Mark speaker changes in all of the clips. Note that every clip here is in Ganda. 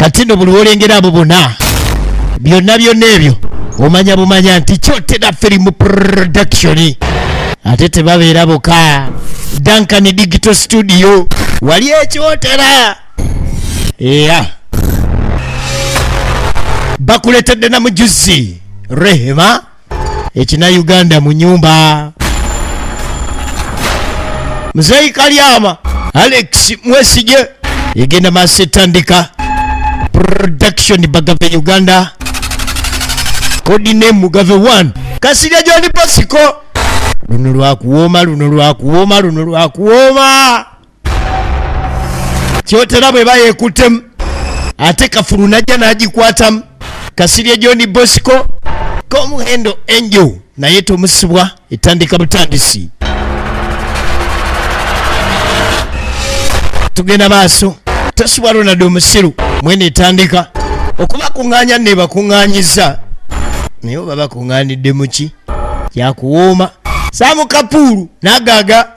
Speaker 1: kati no buli olengera abo bonna byonna ebyo omanya bumanya nti Kyotera Film Production ate tebabeera boka Duncan Digital Studio wali Kyotera bakuletedde na mujuzi Rehema ekina Uganda mu nyumba Mzee Kalyama Alex Mwesige yegenda masetandika production Bagave Uganda kodi name Mugave 1 Kasirya John Bosco luno lwakuwoma Kyotera bwe bayekutemu ate Kafulu najja nagikwatamu Kasirya John Bosco komuhendo Angel naye tomusibwa etandika butandisi tugenda maaso tosubwa Ronald Omusiru mwene etandika okuba kuŋŋaanya ne bakuŋŋaanyiza naye oba bakuŋŋaanidde muki kyakuwooma Samu Kapulu nagaaga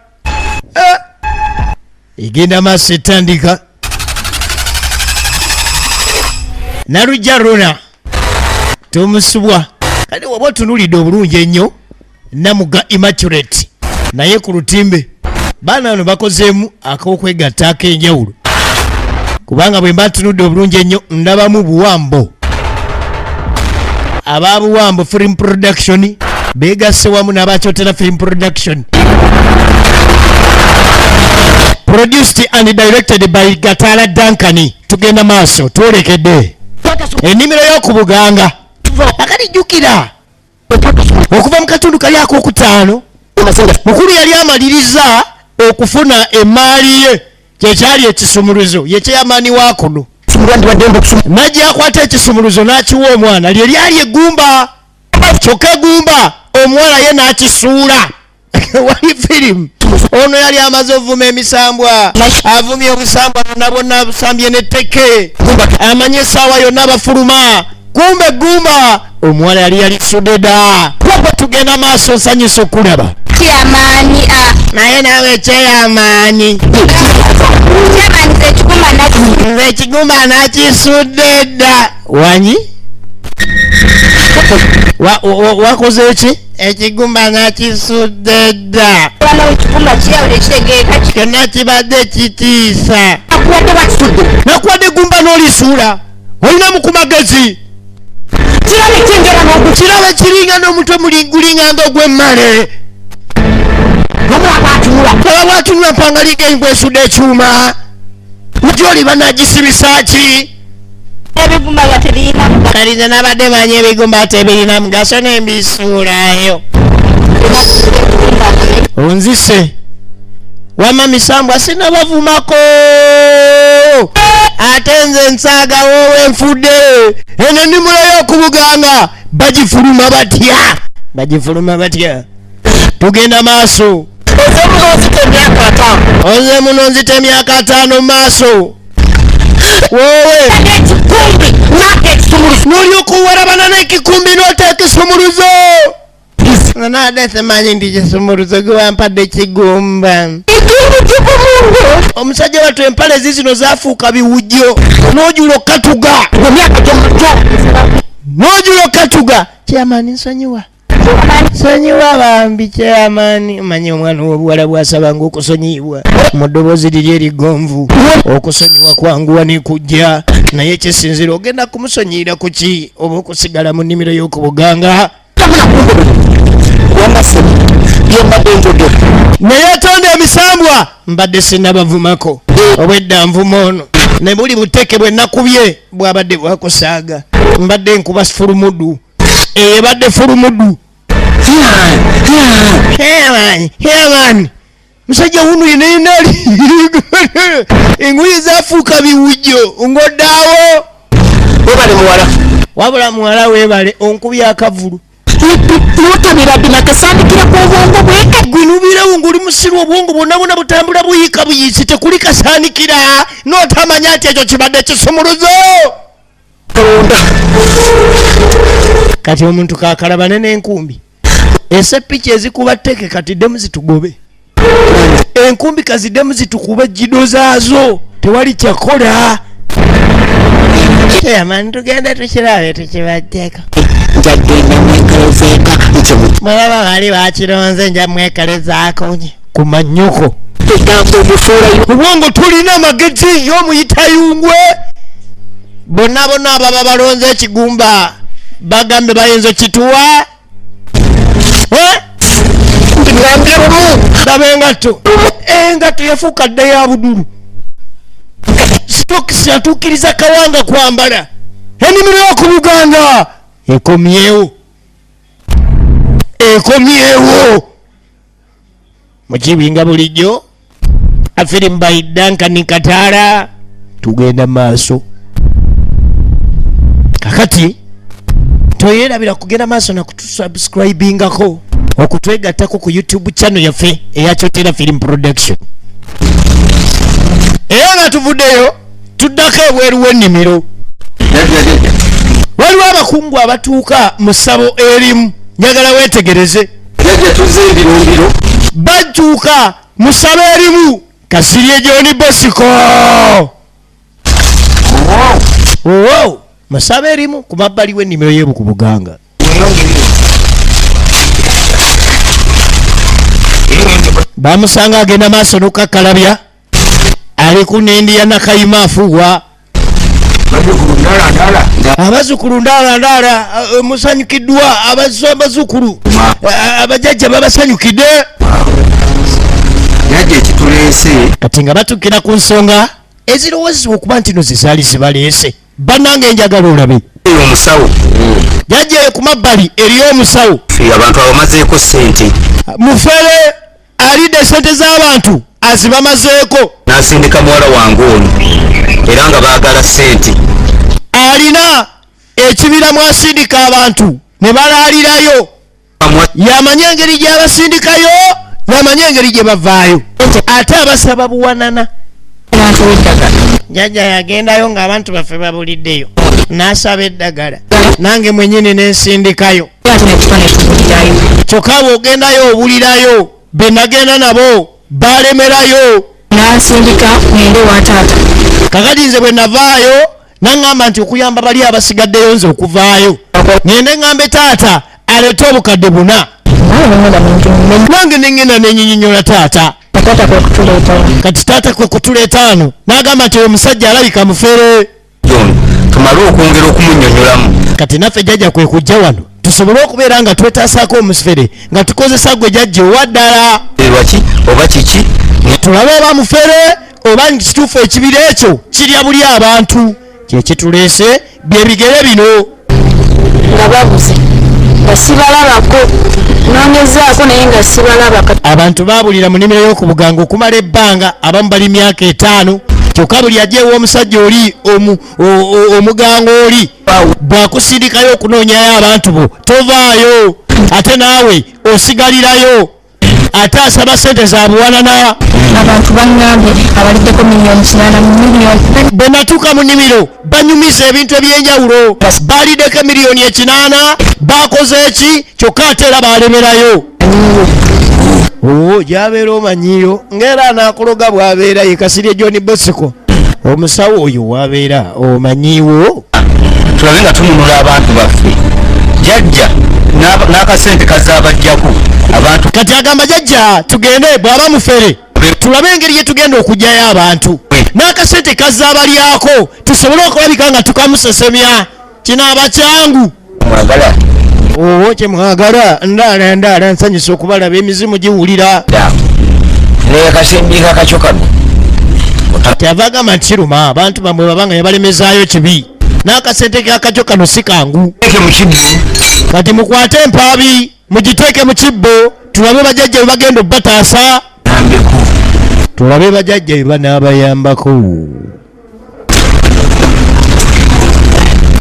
Speaker 1: egenda maaso etandika Narujja Rona tomusubwa kale waba otunulidde obulungi ennyo Namuga Immaculate naye ku lutimbe baana bano bakozeemu ak'okwegatta ak'enjawulo kubanga bwe mba tunudde obulungi ennyo ndabamu Buwambo aba Buwambo Film Production beegasse wamu n'aba Kyotera Film Production produced and directed by Gatala Duncan tugenda maaso twolekedde ennimiro y'okubuganga akalijjukira okuva mu katundu kali ak'okutaano mukulu yali amaliriza okufuna emaali ye kyekyali ekisumuluzo ye kyeyamaani wa kuno najja akwata ekisumuluzo n'akiwa omwana lye lyali eggumba kyokka eggumba omuwala ye n'akisuula wali firimu ono yali amaze ovuma emisambwa avumye obusambwa bonna bonna abusambye n'etteke amanye essaawa yonna bafuluma kumbe eggumba omuwala yali sudeda tugenda maaso nsanyusa okulaba
Speaker 2: kyamaani
Speaker 1: naye naawe ekyeyamaani nze ekigumba nakisudde dda wanyi wakoze eki ekigumba nakisudde dda kyonna kibadde kitiisa nakuwadde eggumba n'olisuula olinamu ku magezi kirabe kiringa n'omutwe mulingulinganga ogw'emmale aba bwatunula mpangaliga enkwesude ekyuma gyoli banagisibisa ki
Speaker 2: ebigumba baterina
Speaker 1: kaliza nabadde manyi ebigumba tebirina mugaso nembisuulayo onzise wama misambwa sinabavumako ate nze nsaaga woowe nfudde eno ennimiro y'okubuganga bagifuluma batya tugenda maaso oze muno nzita emyaka 5 maaso woowe n'olyoka owarabana n'ekikumbi n'oteeka ekisumuluzo nanaade semanyi nti kisumuluzo gwewampadde ekigumba omusajja wattu empale zizino zafuuka biwujjo n'ojula okatuga kyamaani nsonyiwa bambi kyamaani manyi omwana w'obuwala bwasabanga okusonyibwa mu ddoboozi liri erigonvu okusonyiwa kwanguwa nekujja naye ekisinzira ogenda kumusonyiyira ku ki oba okusigala mu nnimiro y'okubuganga naye tonda emisambwa mbadde sinabavumako obwedda nvuma ono ne buli buteke bwe nakubye bwabadde bwakusaaga mbadde nkuba fulumudu ebadde fulumudu man musajja wuno yenayinali engoye zafuuka biwujjo ngodaawo wabula muwala weebale onkubya akavulu gwinubirawo ng'oli musiru obwongo bwonna bwonna butambula buyika buyisi tekuli kasaanikira n'otamanya nti ekyo kibadde kisumuluzo kati omuntu kakalabane n'enkumbi esepiki ezikuba tteke kati ddemu zitugobe enkumbi kaziddemu zitukube jjido zaazo tewali kyakola yamani tugenda tukirabe tukibajjeko
Speaker 3: njagenda mwekalezeeka
Speaker 1: mulaba bali bakironze nja mwekalezaako ku mannyuko
Speaker 3: egambo omufuulayo
Speaker 1: obwongo tulina amagezi y'omuyitayungwe bonna bonna ababa balonze ekigumba bagambe bayinza okituwa
Speaker 3: ngambye bumu
Speaker 1: laba engatto yafuuka dda ya budulu stokisi atuukiriza kawanga kwambala ennimiro y'oku Buganda ekomyewo mukibinga bulijjo afirimu by Duncan Kataala tugenda maaso kakati toyerabira kugenda maaso nakutusubscribingako okutwegattako ku YouTube channel yaffe eya Kyotera Film Production era nga tuvuddeyo tuddako ebweru w'ennimiro waliwo abakungu abatuuka mu ssabo erimu njagala weetegereze bajjuuka mu ssabo erimu Kasirye John Bosco mu ssabo erimu ku mabbali w'ennimiro y'ebuku Buganga bamusanga agenda maaso n'okukakkalabya ali ku nindi ya Nakayima afuuwa abazukulu ndaala musanyukiddwa abazukulu abajjajja babasanyukidde
Speaker 3: yajja ekituleese
Speaker 1: kati nga batukira ku nsonga ezirowoozebwa okuba nti no zizaali zibaleese bannange njagala olabe
Speaker 3: omusawo
Speaker 1: jajjayo ku mabbali eriyo omusawo
Speaker 3: abantu abamazeeko ssente
Speaker 1: mufere alidde sente z'abantu azibamazeeko
Speaker 3: n'asindika muwala wange ono era nga baagala ssente
Speaker 1: alina ekibira mwasindika abantu ne balaalirayo yamanye engeri gy'abasindikayo yamanye engeri gye bavaayo ate abasaba buwanana jajja yagendayo ng'abantu baffe babuliddeyo n'asaba eddagala nange mwenyini nensindikayo kyokka bw'ogendayo obulirayo be nagenda nabo balemerayo
Speaker 2: n'asindika ngende wa taata
Speaker 1: kakati nze bwe navaayo naŋŋamba nti okuyamba bali abasigaddeyo nze okuvaayo ngende ŋŋambe taata aleete obukadde buna nange neŋŋenda nenyinyonyola taata kati taata kwe kutuleeta ano n'agamba nti omusajja alabika mufere
Speaker 3: tumale okwongera okumunnyonnyolamu
Speaker 1: kati naffe jjajja kwe kujja wano tusobole okubeera nga twetaasaako omusifere nga tukozesa gwe jjajja owaddala
Speaker 3: lwaki oba kiki
Speaker 1: tulabe oba mufere oba kituufu ekibira ekyo kirya buli abantu kyekituleese byebigere bino
Speaker 2: nga babuze nga sibalabako noonyezaako naye nga sibalaba
Speaker 1: abantu baabulira mu nnimiro y'oku Buganga okumala ebbanga abamu bali myaka 5 kyokka buli ajja ew'omusajja oli omuganga oli bw'akusindikayo okunoonyayo abantu bo tovaayo ate naawe osigalirayo ate asaba sente za buwanana
Speaker 2: abantu baŋŋambye abaliddeko miliyoni 8 mu miliyoni
Speaker 1: bwe natuuka mu nnimiro banyumiza ebintu eby'enjawulo baaliddeko miliyoni 8 bakoze eki kyokka ate era balemerayo gyabeera omanyiyo ng'era anaakologa bw'abeera ye Kasirye John Bosco omusawo oyo wabeera omanyiwo
Speaker 3: tulabe nga tununula abantu baffe jjajja n'akasente kazaabajjako abantu
Speaker 1: kati agamba jjajja tugende bw'aba mufere tulabe engeri gye tugenda okugyayo abantu n'akasente kazaabalyako tusobole okulabika nga tukamusesemya kinaaba kyangu
Speaker 3: mwagala
Speaker 1: kyemwagala ndaala nsanyusa okubalaba emizimu giwulira
Speaker 3: naye kasembika kakyo kano
Speaker 1: tyava agamba nti kiruma abantu bamwe babanga yabalemezaayo kibi n'akasente kakakyo kano si kangu kati mukwate empaabi mugiteeke mu kibbo tulabe bajjajja bwe bagenda obbataasa tulabe bajjajja bwe banaabayambako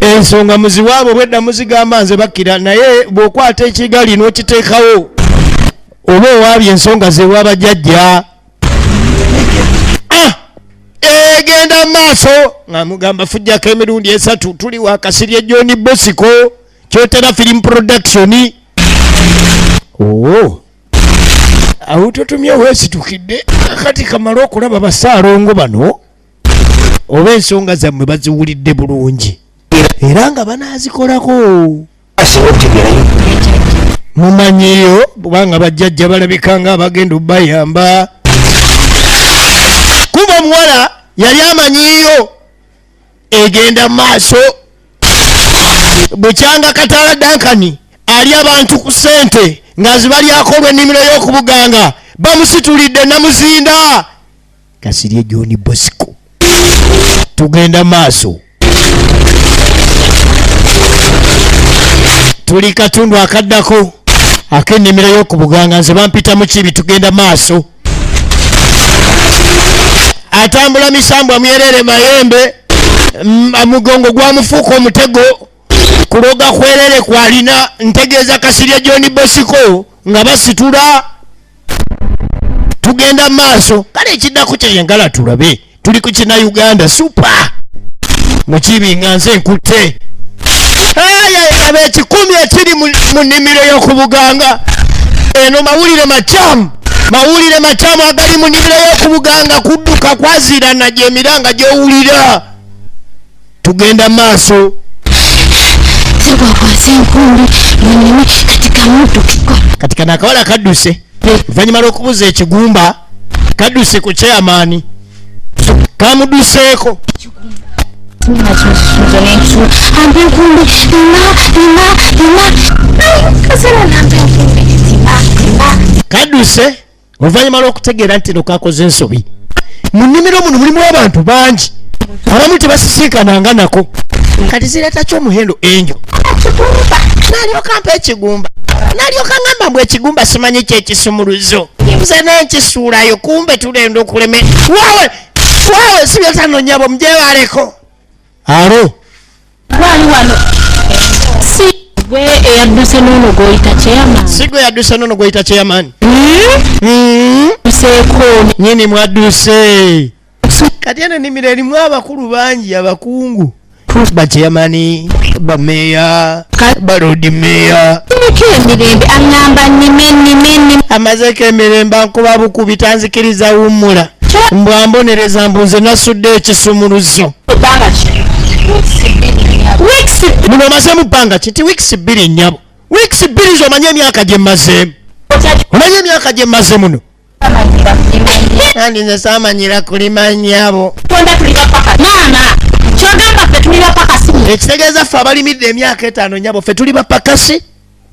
Speaker 1: ensonga muziwaabo bwedda muzigamba nze bakkira naye bw'okwata ekigali n'okiteekawo oba owaabye ensonga zewa bajjajja egenda maaso nga mugamba fujjako emirundi 3 tuli wa Kasirye John Bosco Kyotera Film Production awo totumye weesitukidde kati kamala okulaba basaalongo bano oba ensonga zammwe baziwulidde bulungi era nga banaazikolako. Mumanyiyo kubanga bajjajja balabika nga abagenda obayamba. Kuba omuwala yali amanyiyo egenda maaso. Bukyanga Kataala Duncan ali abantu ku ssente ng'azibalyako olw'ennimiro y'okubuganga bamusitulidde namuzinda. Kasirye John Bosco tugenda maaso. Tuli katundu akaddako ak'ennimiro y'okubuganga nze bampita mu kibi tugenda maaso. Atambula misambwa myerere mayembe mugongo gwamufuuka omutego kuloga kwerere kwalina ntegeeza Kasirye John Bosco nga basitula. Tugenda maaso kale ekiddako kyeyengala tulabe tuli ku kina Uganda super mukibi nga nze nkutte ab'ekikumi ekiri mu nnimiro y'okubuganga. Eno mawulire makyamu agali mu nnimiro y'okubuganga kudduka kwaziirana gy'emiranga gy'owulira. Tugenda maaso. Kati kano akawala kadduse oluvannyuma lw'okubuza ekigumba kadduse ku chairman kamudduseeko. Kadduse oluvannyuma lw'okutegeera nti no kakoze ensobi. Mu nnimiro muno mulimu abantu bangi abamu tebasisinkananga nako. Kati zireeta ky'omuhendo enjo nalyoka mpa ekigumba nalyoka ngamba mbw ekigumba simanyi kyekisumuluzo nze nenkisuulayo kumbe tulenda okuleme waawe sibyetanonyabo mujewaleko. Alo
Speaker 2: wali wano sigwe eyadduse n'ono goyita chairman.
Speaker 1: Sigwe yadduse n'ono goyita chairman.
Speaker 2: Seeko
Speaker 1: nyini mwadduse. Kati eno ennimiro erimu abakulu bangi abakungu bachairman bameya balodi meya.
Speaker 2: Emirembe aŋŋamba nnime
Speaker 1: amazeko emirembe ankuba bukubi tanzikiriza wummula mbwambonereza mbunze nasudde ekisumuluzo. Muno mazemu bbanga kiti wiikisi 2 nnyabo. Wiikisi 2 z'omanye emyaka gye mmazeemu. Omanye emyaka gye mmaze muno. Kandi nze saamanyira kulima nnyabo. Ekitegeeza ffe abalimidde emyaka 5 nnyabo ffe tuli bapakasi.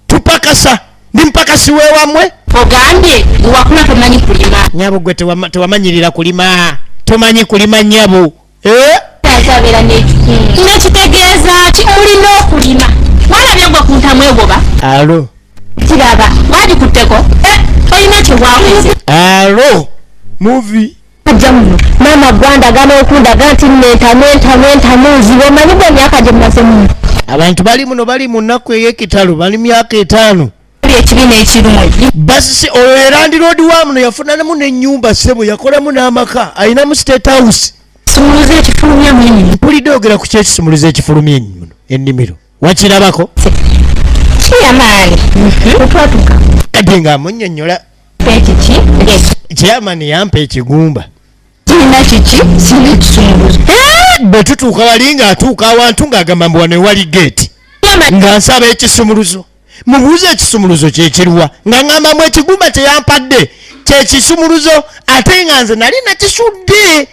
Speaker 1: Tupakasa ndi mpakasi weewamwe.
Speaker 2: Ogambye wakula tomanyi kulima.
Speaker 1: Nnyabo gwe tewamanyirira kulima. Tomanyi kulima nnyabo.
Speaker 2: Nekitegeeza ki olina okulima walabye gwe ku ntamu egoba.
Speaker 1: Alo
Speaker 2: kiraba wagikutteko olina kyewaweze.
Speaker 1: Alo muvi
Speaker 2: ajja muno maama gwandagana okundaga nti nentamu nzibe omanyi gwe emyaka gye mmaze muno.
Speaker 1: Abantu bali muno bali mu nnaku ey'ekitalo bali myaka 5.
Speaker 2: Ekibiina ekirungi
Speaker 1: basisi oyo era ndi road wa muno yafunanamu n'ennyumba ssebo yakolamu n'amaka ayinamu state house.
Speaker 2: Kisumuluzo ekifulumya mwini
Speaker 1: mpulidde ogera ku kyekisumuluzo ekifulumya ennimiro wakirabako
Speaker 2: kiyamaani otwatuka
Speaker 1: kati nga amunnyonnyola
Speaker 2: ekiki
Speaker 1: chairman yampa ekigumba
Speaker 2: kirina kiki sina ekisumuluzo
Speaker 1: bwe tutuuka wali ng'atuuka awantu ng'agamba mbu wano ewali geeti nga nsaba ekisumuluzo mubuuze ekisumuluzo kyekiriwa nga ŋŋambamu ekigumba kyeyampadde kyekisumuluzo ate nga nze nali nakisudde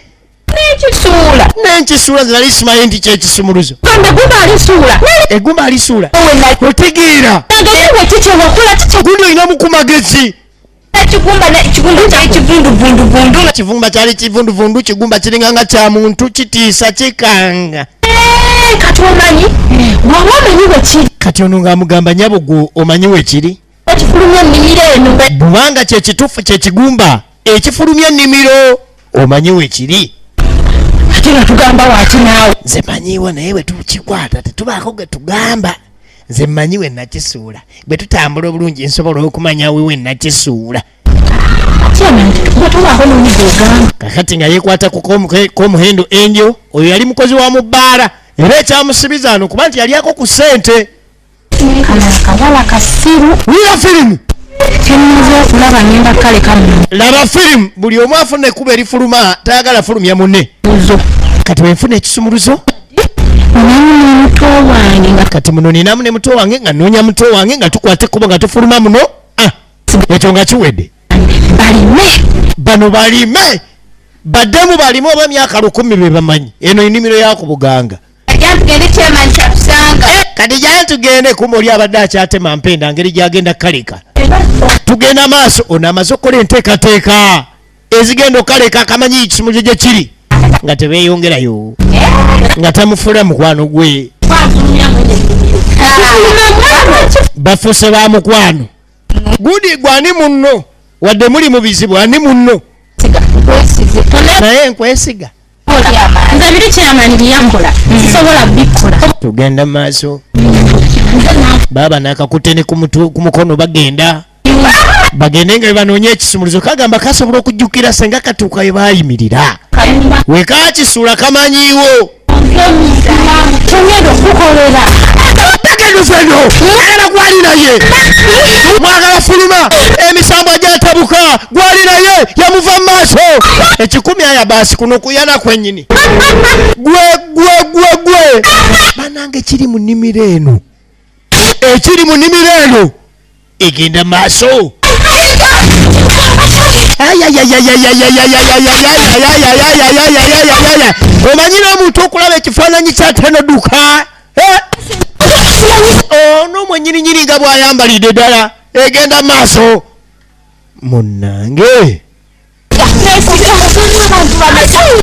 Speaker 1: nenkisuula nze nali simanyi nti kyekisumuluzo. Egumba alisuula otegeera gundi olina omukumagezi. Kivumba kyali kivunduvundu kigumba kiringa nga kya muntu kitiisa kikanga.
Speaker 2: Kati omanyi waba omanyi wekiri
Speaker 1: kati ono ng'amugamba nyabo gwo omanyi wekiri
Speaker 2: ekifulumya ennimiro eno
Speaker 1: bubanga kyekituufu kyekigumba ekifulumya ennimiro omanyi wekiri
Speaker 2: ate nga tugamba waaki naawe
Speaker 1: nze manyiwo naye bwe tukikwata tetubaako gwe tugamba nze mmanyiwe nakisuula bwe tutambula obulungi nsobola okumanya wewe nakisuula kakati nga yeekwata k'omuhendo enjo oyo yali mukozi wa mu bbaala era ekyamusibiza ano kuba nti yalyako ku ssente
Speaker 2: kawala kasiru
Speaker 1: wira firimu
Speaker 2: kyemaze okulaba ngenda kale kamu
Speaker 1: laba firimu buli omu afuna ekkuba erifuluma tayagala fulumya munne kati wenfuna ekisumuluzo
Speaker 2: muto wange
Speaker 1: kati muno ninamu ne muto wange nga noonya muto wange nga tukwate kubo nga tufuluma muno ekyo nga kiwedde
Speaker 2: balime
Speaker 1: bano balime baddemu balime oba myaka 10 be bamanyi eno ennimiro yaku Buganga kati jaya tugende kumuli abadde akyatema mpenda ngeri gyagenda kaleka tugenda maaso ono amaze okukola enteekateeka ezigenda okaleka akamanyi ekisumuluzo gye kiri nga tebeeyongerayo nga tamufula mukwano gwe bafuuse ba mukwano gudi gwani munno wadde muli mu bizibu ani munno naye nkwesiga
Speaker 2: nze biri kyamani byampola sisobola bikola
Speaker 1: tugenda maaso baba nakakute ne ku mukono bagende nga banoonye ekisumuluzo kagamba kasobola okujjukira senga katuuka we bayimirira wekakisuula kamanyiiwo
Speaker 2: tugenda okukolera
Speaker 1: tagendufeno era gwali naye mwagala fuluma emisambo gyatabuka gwali naye yamuva mu maaso ekikumi aya baasi kuno kuyana kwennyini gwe banange ekiri mu nnimiro eno egenda maaso omanyira omuntu okulaba ekifaananyi kyatenoduka ono mwenyininyini nga bwayambalidde ddala egenda maaso munnange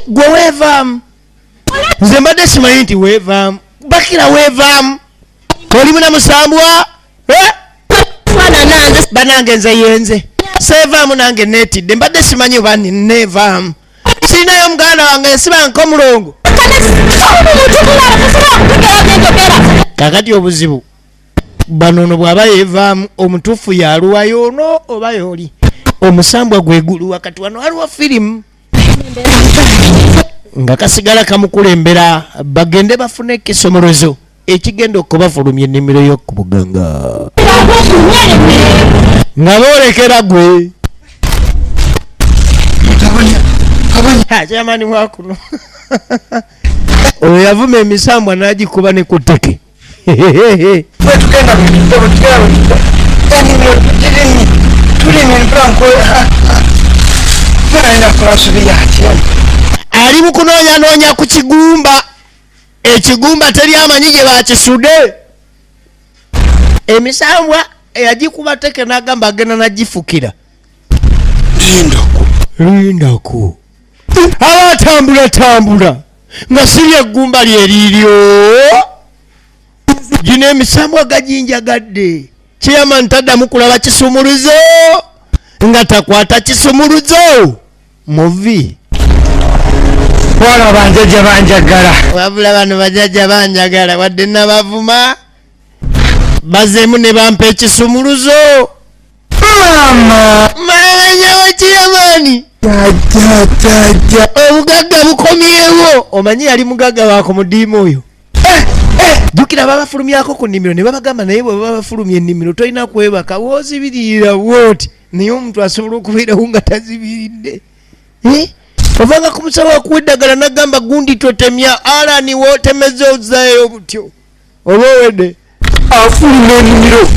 Speaker 1: gwe weevaamu nze mbadde simanyi nti weevaamu bakira weevaamu olimu na musambwa banange nze yenze seevaamu nange neetidde mbadde simanyi oba neevaamu sirinayo muganda wange ensiba nkomulongo kakati obuzibu banono bw'aba yeevaamu omutuufu yaluwayo ono oba yooli omusambwa gwegulu wakati wano waliwo firimu nga kasigala kamukulembera bagende bafune ekisomolozo ekigenda okubafulumya ennimiro y'oku Buganga nga boolekera gwe kyamani wakuno oyo yavuma emisambwa n'agikuba ne ku tteke ali mu kunoonyanoonya ku kigumba ekigumba teri amanyi gye bakisude emisambwa eyagikuba tteke n'agamba agenda nagifukira lindako aba atambula nga siri eggumba lyeriiryo gino emisambwa gajinjagadde kyeyama ntaddamu kulaba kisumuluzo nga takwata kisumuluzo muvi wala banjajja banjagala wabula bano bajajja banjagala wadde nabavuma bazeemu ne bampa ekisumuluzo manyawo kiyamaani obugagga bukomyewo omanyi yali mugagga waako mudiima oyo jjukira babafulumyako ku nnimiro ne babagamba naye bwe babafulumya ennimiro tolina kwebaka woozibirira bwoti naye omuntu asobola okubeerawo nga tazibiridde ovanga ku musawo akuwa eddagala nagamba gundi totemya alani wootemeza ozaeyo butyo oba owedde afuluma ennimiro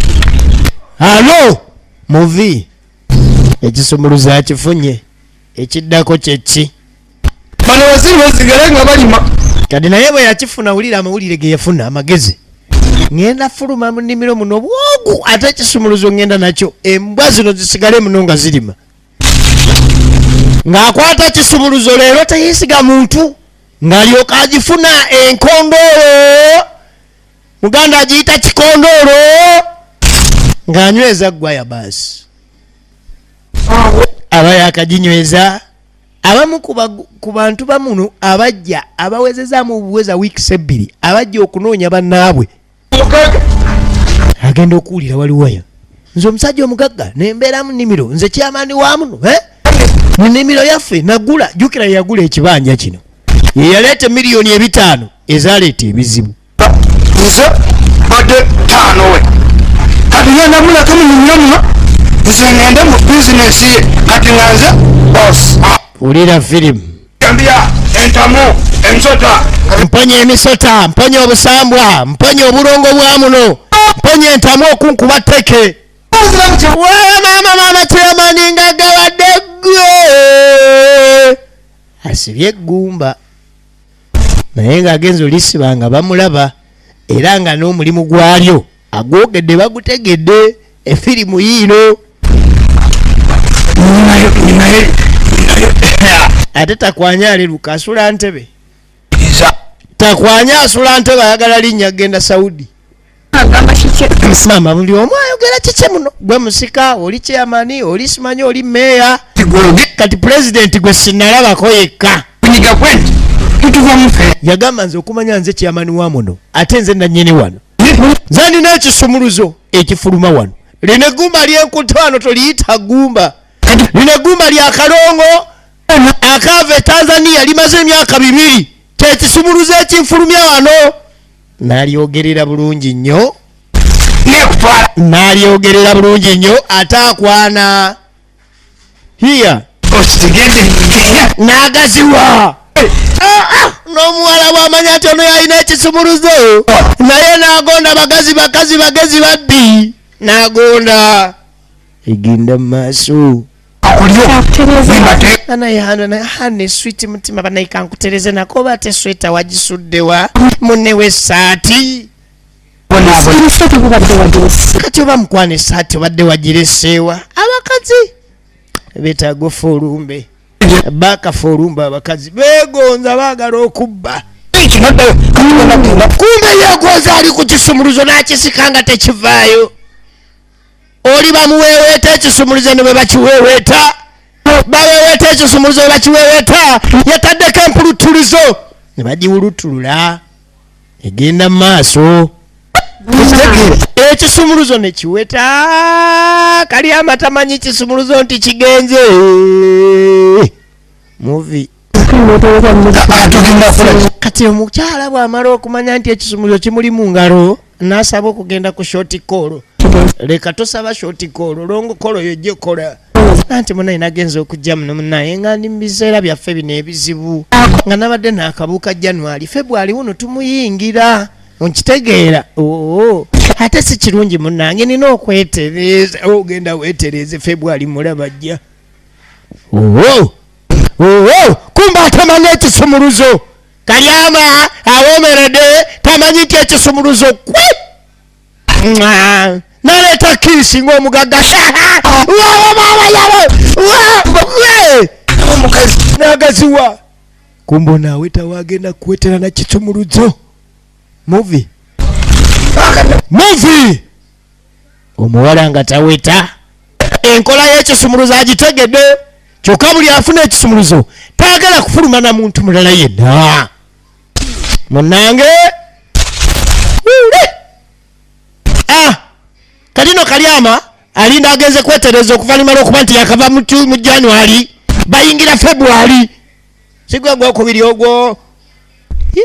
Speaker 1: alo muvi ekisumuluzo akifunye ekiddako kyeki bano waziri bazigale nga balima kati naye bwe yakifuna wulira amawulire ge yafuna amagezi ngenda fuluma mu nnimiro muno bwogu ate ekisumuluzo ngenda nakyo embwa zino zisigale muno nga zirima ng'akwata ekisumuluzo leero teyesiga muntu ng'alyoka agifuna enkondoolo muganda agiyita kikondoolo ng'anyweza gwaya baasi aba yakaginyweza abamu ku bantu bamuno abajja abawezezaamu obuweza wiikisi 2 abajja okunoonya bannaabwe agenda okuwulira waliwoya nze omusajja omugagga nembeera mu nnimiro nze kyamaani wa muno nnimiro yaffe nagula jjukira yeyagula ekibanja kino yeyaleeta miliyoni 5 ezaleeta ebizibu
Speaker 4: nze badde 5 we kati yenamulako mu nnimiro muno nze ngende mu bizinesi ye kati nganze boss
Speaker 1: ulira firimu
Speaker 4: gambia entamu ensota
Speaker 1: mponye emisota, mponye obusambwa, mponye obulongo bwa muno, mponye entamu okunkuba tteke. Mama Chairman nga gawadde gwe asibye eggumba naye ng'agenza olisiba nga bamulaba era nga n'omulimu gwalyo agwogedde bagutegedde efirimu yiino ate takwanya aleruka asula ntebe takwanya asula ntebe ayagala linnya agenda Saudi. Mama buli omu ayogera kike muno gwe musika oli chairman oli simanyi oli meya kati president gwe sinalabako yekka yagamba nze okumanya nze chairman wa muno ate nze nannyini wano nze nina ekisumuluzo ekifuluma wano lino eggumba lyenkuta wano toliyita ggumba lino eggumba lya Kalongo akaava e Tanzania limaze emyaka 2 kyekisumuluzo ekinfulumya wano. Nalyogerera bulungi nnyo nalyogerera bulungi nnyo atakwana hiya n'agaziwa n'omuwala bw'amanya ati ono yalina ekisumuluzo naye n'agonda bakazi bagezi babbi n'agonda egenda mu maaso hane switi mutima banayika nkutereze nako bate sweta wagisuddewa munne w'essaati kati oba mukwana essaati obadde wagireseewa abakazi beetaaga olumbe bakafa olumbe abakazi beegonza baagala okubba kumbe yeegonza ali ku kisumuluzo n'akisika nga tekivaayo oli bamuweeweeta ekisumuluzo ne bwe bakiweeweeta baweeweeta ekisumuluzo bwe bakiweeweeta yataddeko empulutulizo ne bagiwulutulula egenda mu maaso ekisumuluzo ne kiweta kali amatamanyi kisumuluzo nti kigenze muvi kati omukyala bw'amala okumanya nti ekisumuluzo kimuli mu ngalo n'asaba okugenda ku shoti koolo leka tosaba shoti koolo longo koolo yojje kola anti munaye nagenza okujja muno munaye nga ndi mu biseera byaffe bino ebizibu nga nabadde n'akabuuka January February wuno tumuyingira onkitegeera ate si kirungi munnange nina okwetereza ogenda weetereze February mulaba jja kumba atamanyi ekisumuluzo Kalyama awomeredde tamanyi nti ekisumuluzo kwe naleeta kiisi ng'omugagga n'agaziwa kumbo naawe tawagenda kwetera na kisumuluzo muvi omuwala nga taweta enkola y'ekisumuluzo agitegedde kyokka buli afuna ekisumuluzo taagala kufuluma na muntu mulala yenna munnange kalino Kalyama alinda agenze kwetereza okuvalimala okuba nti yakava mu January bayingira February sigwa gwokubiri ogwo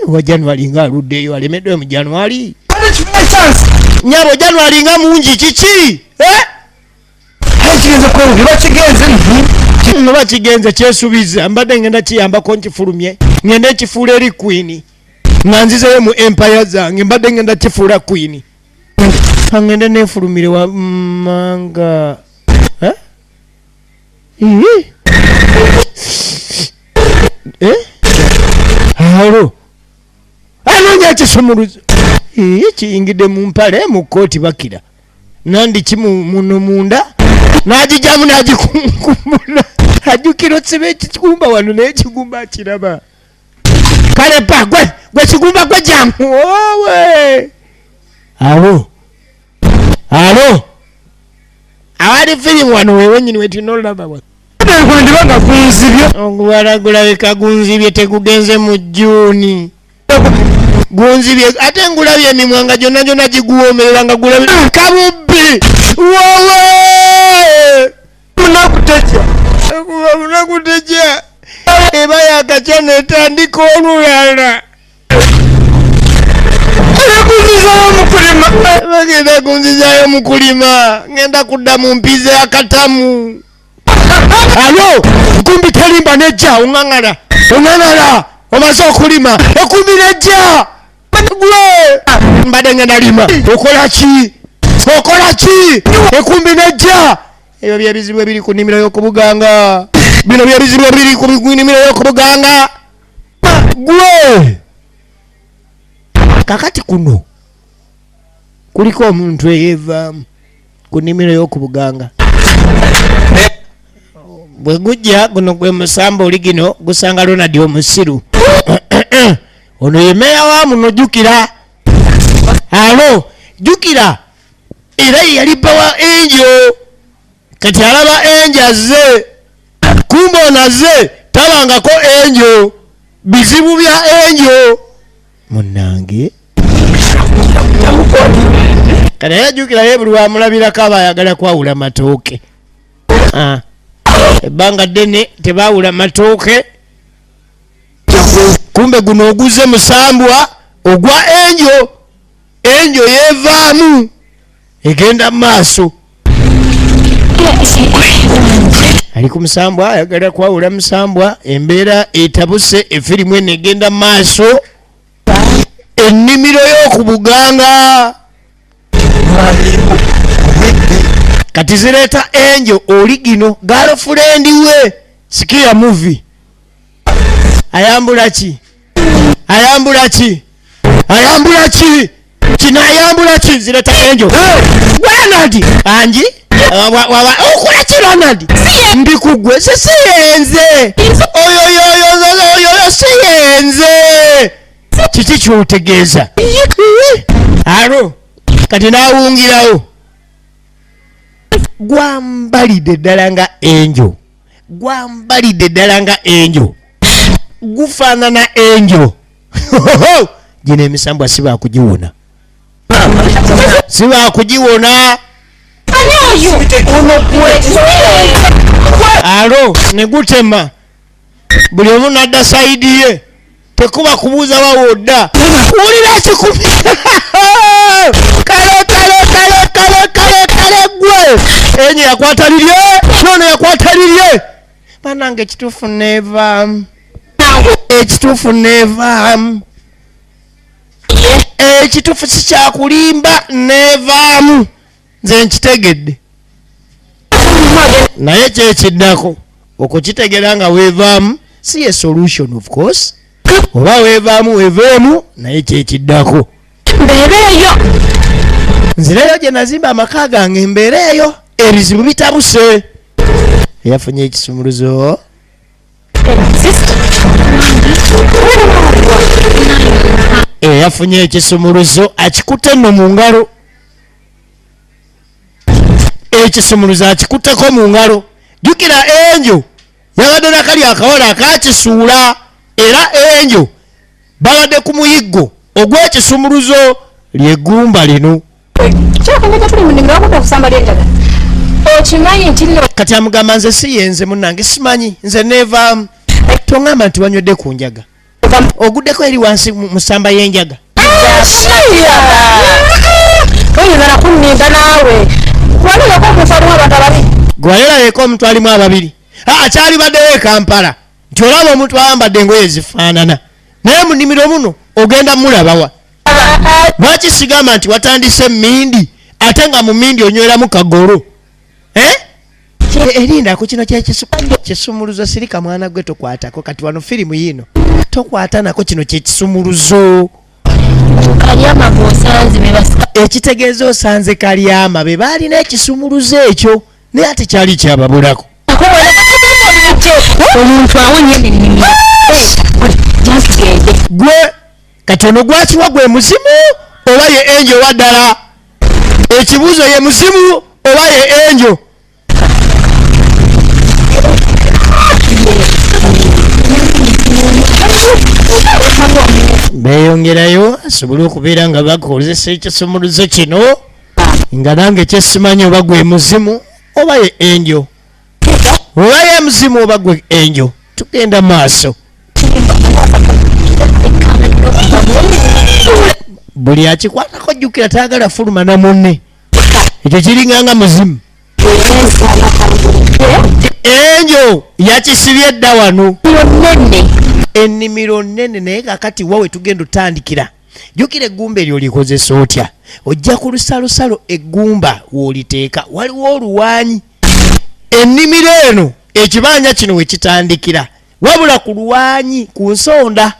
Speaker 1: wa January nga aluddeyo alemeddwe mu January nyabo January nga mungi kiki bakigenze kyesubiza mbadde ngenda kiyambako nkifulumye ngenda ekifuula eri queen nga nzizeyo mu empire zange mbadde ngenda kifuula queen ngende nefulumire wa manga halo anoonya ekisumuluzo kiyingidde mu mpale mu kooti bakira nandi kimu muno munda n'agijamu n'agikunkumula ajjukira otsiba ekigumba wano naye ekigumba akiraba kale pa gwe kigumba gwe jamu owe alo awali firimu wano wewenyini wetinolaba wa ogubala gulabika gunzibye tegugenze mu Juni gunzibye ate ngulabye emimwa nga gyonna giguwoomerera nga gulabye kabubbi wowe munakuteja eba yakatya netandika olulala bagenda kunzizayo mukulima ngenda kudda mu mpize yakatamu alo kumbi terimba nejja ongangala omaze okulima ekumi nejja gwe mbadde ngenda lima okola ki ekumi nejja ebyo byebizibu ebiri ku nnimiro y'okubuganga bino byebizibu ebiri ku nnimiro y'okubuganga gwe kakati kuno kuliko omuntu eyeevaamu ku nnimiro y'okubuganga bwe gujja guno gwe musamba oli gino gusanga Ronald omusiru ono ye meya wa muno jjukira alo jjukira era ye yali bawa enjo kati alaba enjo azze kumbe onazze tabangako enjo bizibu bya enjo munnange kati yajjukira ye buli wamulabirako aba ayagala kwawula matooke ebbanga ddene tebaawula matooke kumbe guno oguze musambwa ogwa enjo yeevaamu egenda mu maaso ali ku musambwa ayagala kwawula musambwa embeera etabuse efirimu eno egenda mu maaso ennimiro y'okubuganga kati zireeta enjo oli gino girlfriend we sikia movie ayambula ki kino ayambula ki zireeta enjo Ronald anji okola ki Ronald mbikugwe siyenze oyo siyenze kiki kyotegeeza alo kati naawungirawo gwambalidde ddala nga enjo gufaanana enjo gino emisambwa sibaakugiwona alo negutema buli omu nadda sayidi ye tekuba kubuuza wawodda wulira kikumi kale gwe enyo yakwata lirye nono yakwata lirye banange ekituufu neevaamu ekituufu sikyakulimba neevaamu nze nkitegedde naye kyekiddako okukitegera nga weevaamu si ye solution of course oba weeveemu naye kyekiddako nzireyo gye nazimba amaka gange embeera eyo ebizibu bitabuse yafunye ekisumuluzo yafunye ekisumuluzo akikutte nno mu ngalo ekisumuluzo akikutteko mu ngalo jjukira enjo yabadde nakali akawala akakisuula era enjo babadde ku muyiggo ogw'ekisumuluzo lyegumba lino kati amugamba nze siyenze munnange simanyi nze neevaamu tongamba nti wanywedde ku njaga oguddeko eri wansi mu ssamba y'enjaga gwalerayeeko omuntu alimu ababiri akyali baddeyo e Kampala nti olaba omuntu ayambadde engoye zifaanana naye mu nnimiro muno ogenda mulabawa lwaki sigamba nti watandise mmindi ate nga mu mmindi onyweramu kagolo erindako kino kyekisumuluzo sirika mwana gwe tokwatako kati wano firimu yino tokwata nako kino kyekisumuluzo ekitegeeza osanze kalyama be baalina ekisumuluzo ekyo naye ate kyali kyababulako gwe kati ono gwakiwa gwe muzimu oba ye enjo waddala ekibuuzo ye muzimu oba ye enjo beeyongerayo asobole okubeera nga bakozesa ekisumuluzo kino nga nange kyesimanyi oba gwe muzimu oba ye enjo oba ye muzimu oba gwe enjo tugenda maaso buli akikwatako jjukira taagala fuluma na munne ekyo kiringanga muzimu enjo yakisibye dda wano ennimiro nnene naye kakati wawe tugenda otandikira. Jjukira eggumba eryo likozesa otya. Ojja ku lusalosalo eggumba w'oliteeka waliwo oluwaanyi. Ennimiro eno ekibanja kino we kitandikira wabula ku luwaanyi ku nsonda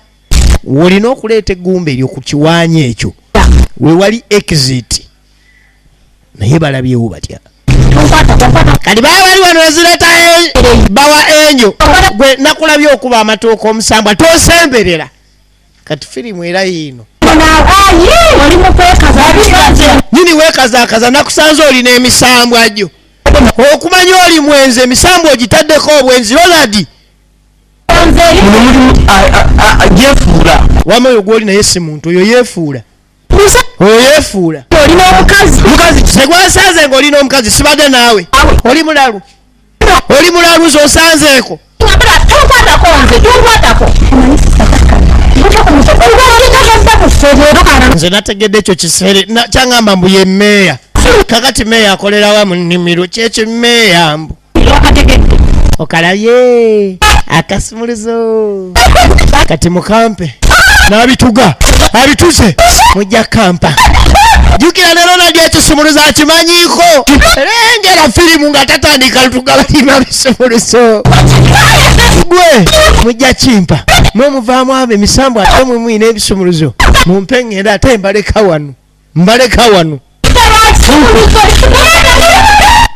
Speaker 1: w'olina okuleeta eggumba eryo ku kiwaanyi ekyo we wali exit. Naye balabyewo batya. Kati baba bali wano ezireta bawa enjo gwe nakulabye okuba amatooka omusambwa tosemberera. Kati firimu era yiino nyini weekazaakaza nakusanze olina emisambwa gyo okumanya oli mwenzi emisambwa ogitaddeko obwenzi Ronald
Speaker 4: yefuula
Speaker 1: wama oyo gwoli naye si muntu oyo yefuula oyo yefuula mukazi segwasanze ng'olina omukazi sibadde naawe oli mulalu z'osanzeeko nze nategedde ekyo kisere kyangamba mbu ye mmeeya kakati mmeeya akolerawa mu nnimiro kyekyo mmeeya mbu okalabye akasumuluzo kati mukampe n'abituga abituze mujja kampa. Jjukira ne Ronald ekisumuluzo akimanyiiko lengera firimu nga tatandika lutuga balima bisumuluzo gwe mujja kimpa mwemuvaamu abo emisambwa ate mwemwina ebisumuluzo mumpe ngenda ate mbaleka wano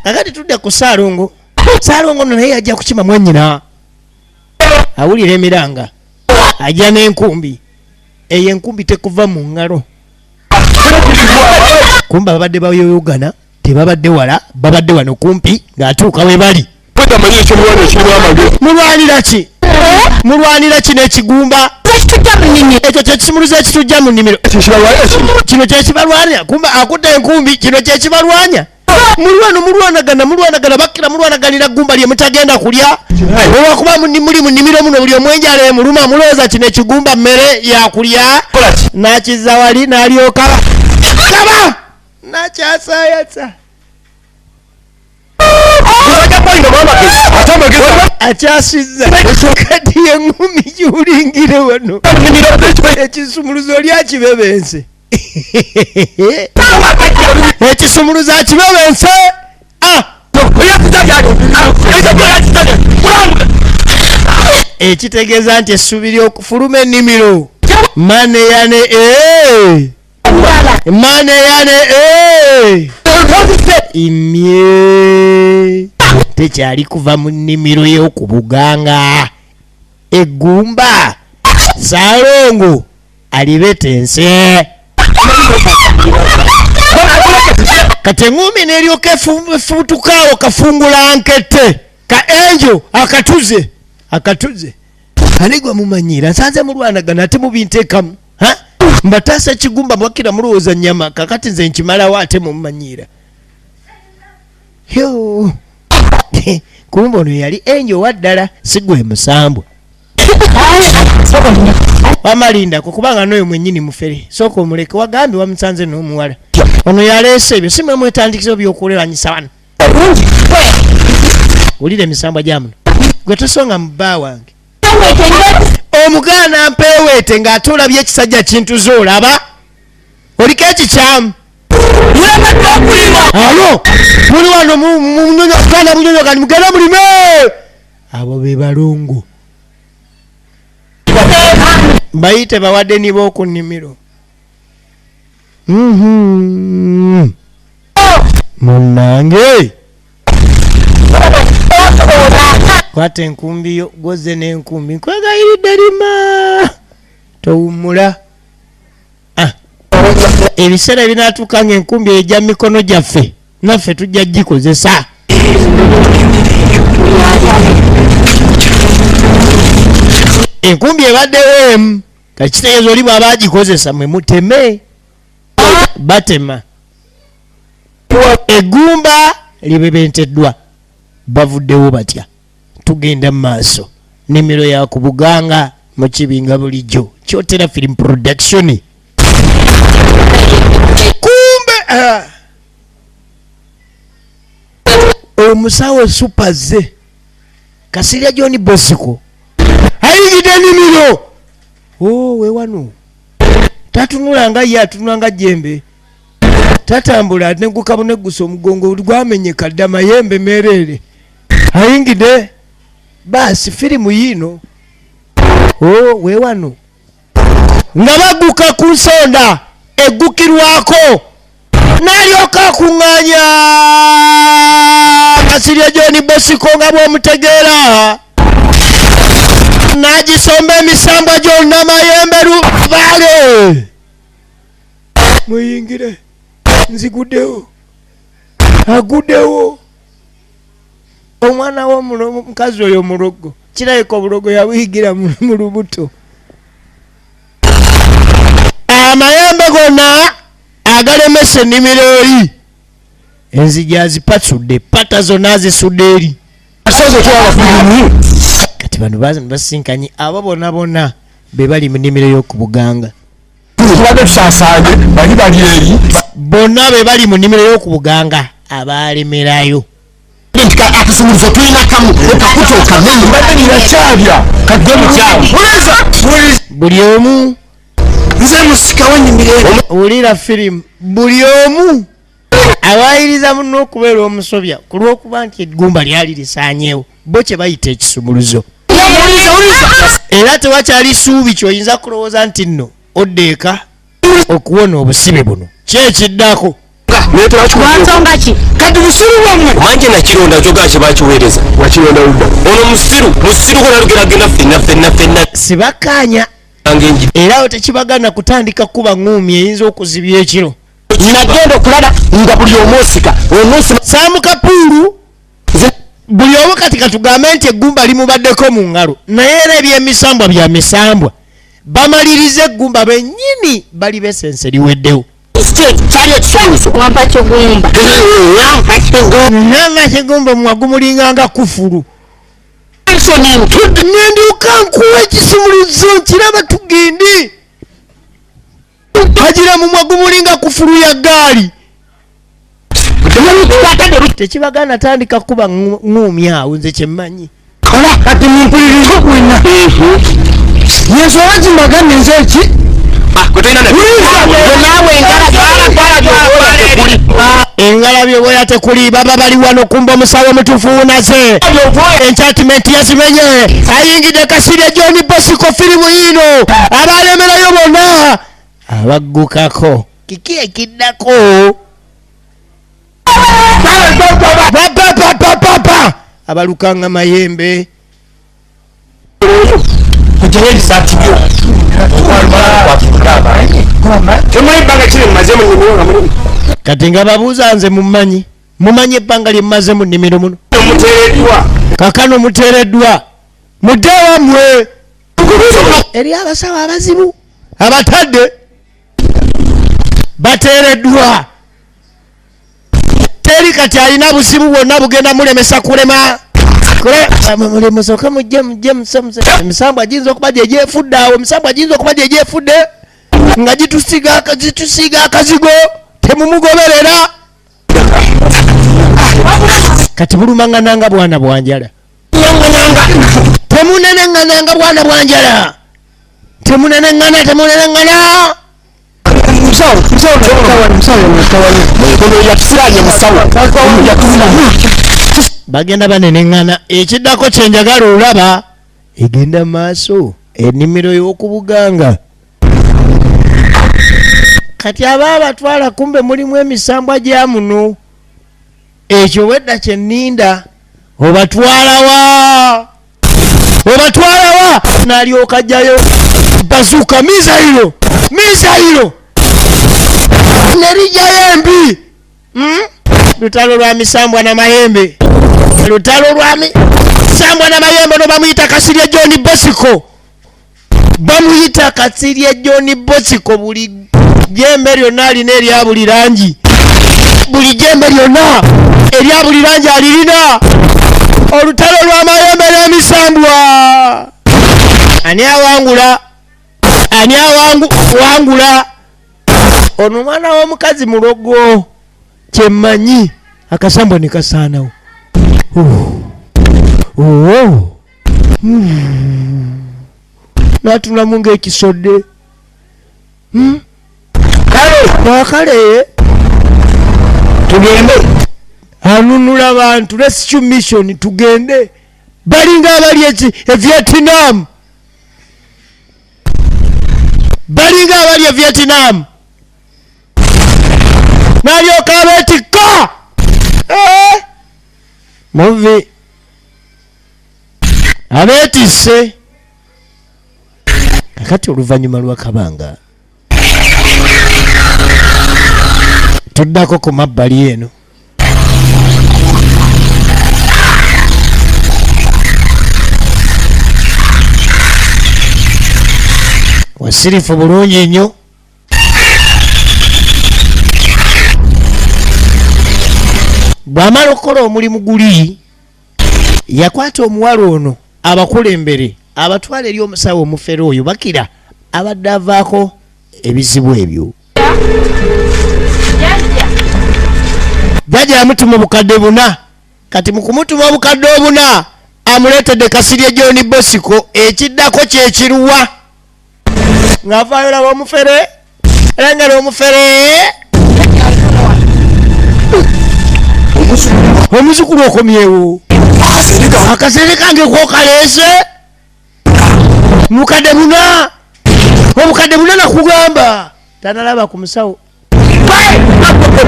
Speaker 1: kakati tudde ku Saalongo naye ajja kukima mwannyina awulira emiranga ajja n'enkumbi eyo enkumbi tekuva mu ngalo kumba babadde bayoyogana tebabadde wala babadde wano kumpi ng'atuuka we bali. Mulwanira ki n'ekigumba ekyo kyekisumuluzo ekitujja mu nnimiro kino kyekibalwanya kumba akutte enkumbi kino kyekibalwanya mulwanagana bakira mulwanaganira ggumba lye mutagenda kulya olwakuba muli mu nnimiro muno buli omwenjala emuluma mulowooza kino ekigumba mmere yakulya nakiza wali n'alyoka kaba nakyasayasa akyasizza kati eŋŋumi gyulingire wano ekisumuluzo lyakibebense ekisumuluzo akibebense ekitegeeza nti essubi ly'okufuluma ennimiro maneyane imye tekyali kuva mu nnimiro y'okubuganga eggumba Saalongo alibetense kati eŋŋumi n'eryoka efubutukaawo kafungula nkette ka enjo akatuze ani gwe mumanyira nsanze mulwanagana ate mubinteekamu mbataasa ekigumba mwakira mulowooza nnyama kakati nze nkimalawo ate mumanyira kumba ono yali enjo waddala si gwe musambwa wamalindako kubanga n'oyo mwennyini mufere sooka omuleke wagambye wamusanze n'omuwala ono yaleese ebyo si mwe mwetandikizo by'okulewanyisa wano wulira emisambwa gyamuno gwe tosonga mu bba wange omugaana mpeeweete ng'ate olabye ekisajja kintuze olaba oliko ekikyamu alo muli wano munyonyokana munyonyokani mugenda mulime abo be balongo mbayite bawadde niba oku nnimiro munnange kwata enkumbi yo gwoze n'enkumbi nkwegayiridde lima towummula ebiseera ebinaatuuka ng'enkumbi ejja mu mikono gyaffe naffe tujja gikozesa enkumbi ebaddewo emu kakitegeeza oli bw'aba agikozesa mwe muteme batema eggumba libebenteddwa bavuddewo batya tugenda mu maaso nnimiro ya ku buganga mu kibinga bulijjo kyotera film production kumbe omusawo supaze Kasirya John Bosco ayingidde ennimiro. Weewano tatunula nga ye atunula nga jjembe, tatambula neguka bunegusa omugongo gwamenyeka dda mayembe mereere. Ayingidde baasi firimu yiino. Weewano nga bagguka ku nsonda eggukirwako, n'alyoka akuŋŋaanya Kasirye John Bosco nga bw'omutegeera, n'agisomba emisambwa gyonna mayembe lubaale. Muyingire, nziguddewo, aguddewo. Omwana w'omukazi oyo mulogo, kirabika obulogo yabuyigira mu lubuto. Amayembe gonna agalemesa ennimiro eri, enzigi azipasudde, pata zonna azisudde eri. Kati bano basinkanye abo bonna bonna be bali mu nnimiro y'oku Buganga. Bonna be bali mu nnimiro y'oku Buganga abalemerayo.
Speaker 4: Akasumulizo tulina kamu ekakutoka nirakyalya
Speaker 1: buli omu
Speaker 4: nze musika w'ennyimiro
Speaker 1: owulira firimu, buli omu awayiriza muno okubeera omusobya ku lw'okuba nti eggumba lyali lisaanyeewo, bo kye bayita ekisumuluzo. Era tewakyali ssuubi ky'oyinza kulowooza nti nno oddeeka okuwona obusibe buno. Kyekiddako
Speaker 2: Wansonga ki?
Speaker 4: kati busiru bwammwe
Speaker 3: manje nakironda kyoga kye bakiweereza
Speaker 4: wakironda ludda
Speaker 3: ono musiru kola lugeragenda ffenna
Speaker 1: sibakkaanya, era awo tekibagana kutandika kuba ng'umi eyinza okuzibya ekiro.
Speaker 4: nagenda okulaba nga buli omwosika
Speaker 1: Saamu Kapuulu, buli omu kati katugambe nti eggumba limubaddeko mu ngalo, naye era ebyemisambwa bya misambwa bamaliriza eggumba bennyini bali besense liweddewo.
Speaker 4: kyali ekisumulizo
Speaker 2: Wampa kigumba.
Speaker 1: Nanga kigumba mwagumulinganga kufulu.
Speaker 4: ntudde
Speaker 1: Nyenduka nkuwa ekisumulizo nkiraba tugende. Hagira mu mwagumulinga kufulu ya gaali. Tekibagana tandika kuba ng'umi awo, nze kyemmanyi.
Speaker 4: kola kati mumpulirizo gwenna yensobola kimagane nze eki
Speaker 1: Engalabyo bwe tekuli baba bali wano kumba omusawo mutufuunaze. Enchantment yazimenye. Ayingidde Kasirye John Bosco firimu yiino. Abalemerayo bonna abaggukako. Kiki ekiddako? Papa abalukanga mayembe.
Speaker 4: kujayo ebisaati byo temuli ebbanga kiri mumaze mu nnimiro nga mulimu
Speaker 1: Kati nga babuuza nze mumanyi ebbanga lye mmaze mu nnimiro muno.
Speaker 4: muteereddwa
Speaker 1: Kakano muteereddwa mudde wammwe eri abasawo abazibu abatadde bateereddwa. Teri kati alina buzibu bwonna bugenda mulemesa kulema mulemusoka mujje emisambwa agiyinza okuba gyegyefudde awo, emisambwa agiyinza okuba gyegyefudde nga gitusiga akazigo temumugoberera. Kati bulumaŋŋananga bwana bwanjala, temuneneŋŋananga bwana bwanjala, temuneneŋŋana bagenda baneneŋŋana. Ekiddako kyenjagala olaba egenda maaso ennimiro y'oku Buganga. Kati aba batwala kumbe mulimu emisambwa gya muno. Ekyo wedda kyenninda obatwalawa n'alyoka ajjayo bazuuka mizairo nerijjayo embi. Lutalo lwa misambwa n'amayembe, lutalo lwa misambwa n'amayembe no bamuyita Kasirye John Bosco, bamuyita Kasirye John Bosco. Buli jembe lyonna alina erya buli langi, buli jembe lyonna erya buli langi alirina. Olutalo lw'amayembe n'emisambwa, ani awangula? Ono mwana w'omukazi mulogo, kyemmanyi akasambwa ne kasaanawo. natulamu ng'ekisodde kale
Speaker 4: tugende
Speaker 1: anunula abantu rescue mission tugende balinga abali Vietnam balinga abali Vietnam nalyoka abeetikka muvi abeetisse kakati oluvannyuma lw'akabanga tuddako ku mabbali eno wasirifu bulungi nnyo bw'amala okukola omulimu guli yakwata omuwala ono abakulembere abatwala eri omusawo omufere oyo bakira abadde avaako ebizibu ebyo jjajja yamutuma obukadde 4 kati mu kumutuma obukadde 4 amuleetedde Kasirye John Bosco ekiddako kyekiruwa ng'avaayo laba omufere era nga omufere omuzukulu okomyewo akasere kange kokaleese mukadde 4 obukadde 4 nakugamba tanalaba ku musawo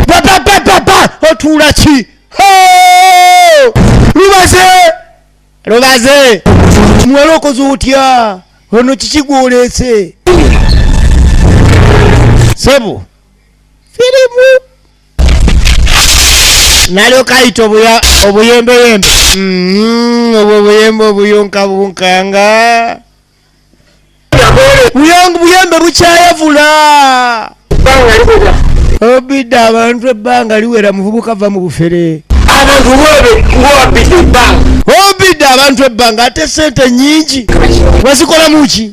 Speaker 1: papa otuula ki lubaze mwala okoze otya ono kiki gwoleese sebu firimu nalyoka ayita obuyembeyembe obwo obuyembe obuyonkabunkanga buyembe bukyayavula obidde abantu ebbanga liwera muvubuka va mu bufere obidde abantu ebbanga ate sente nyingi wazikola muki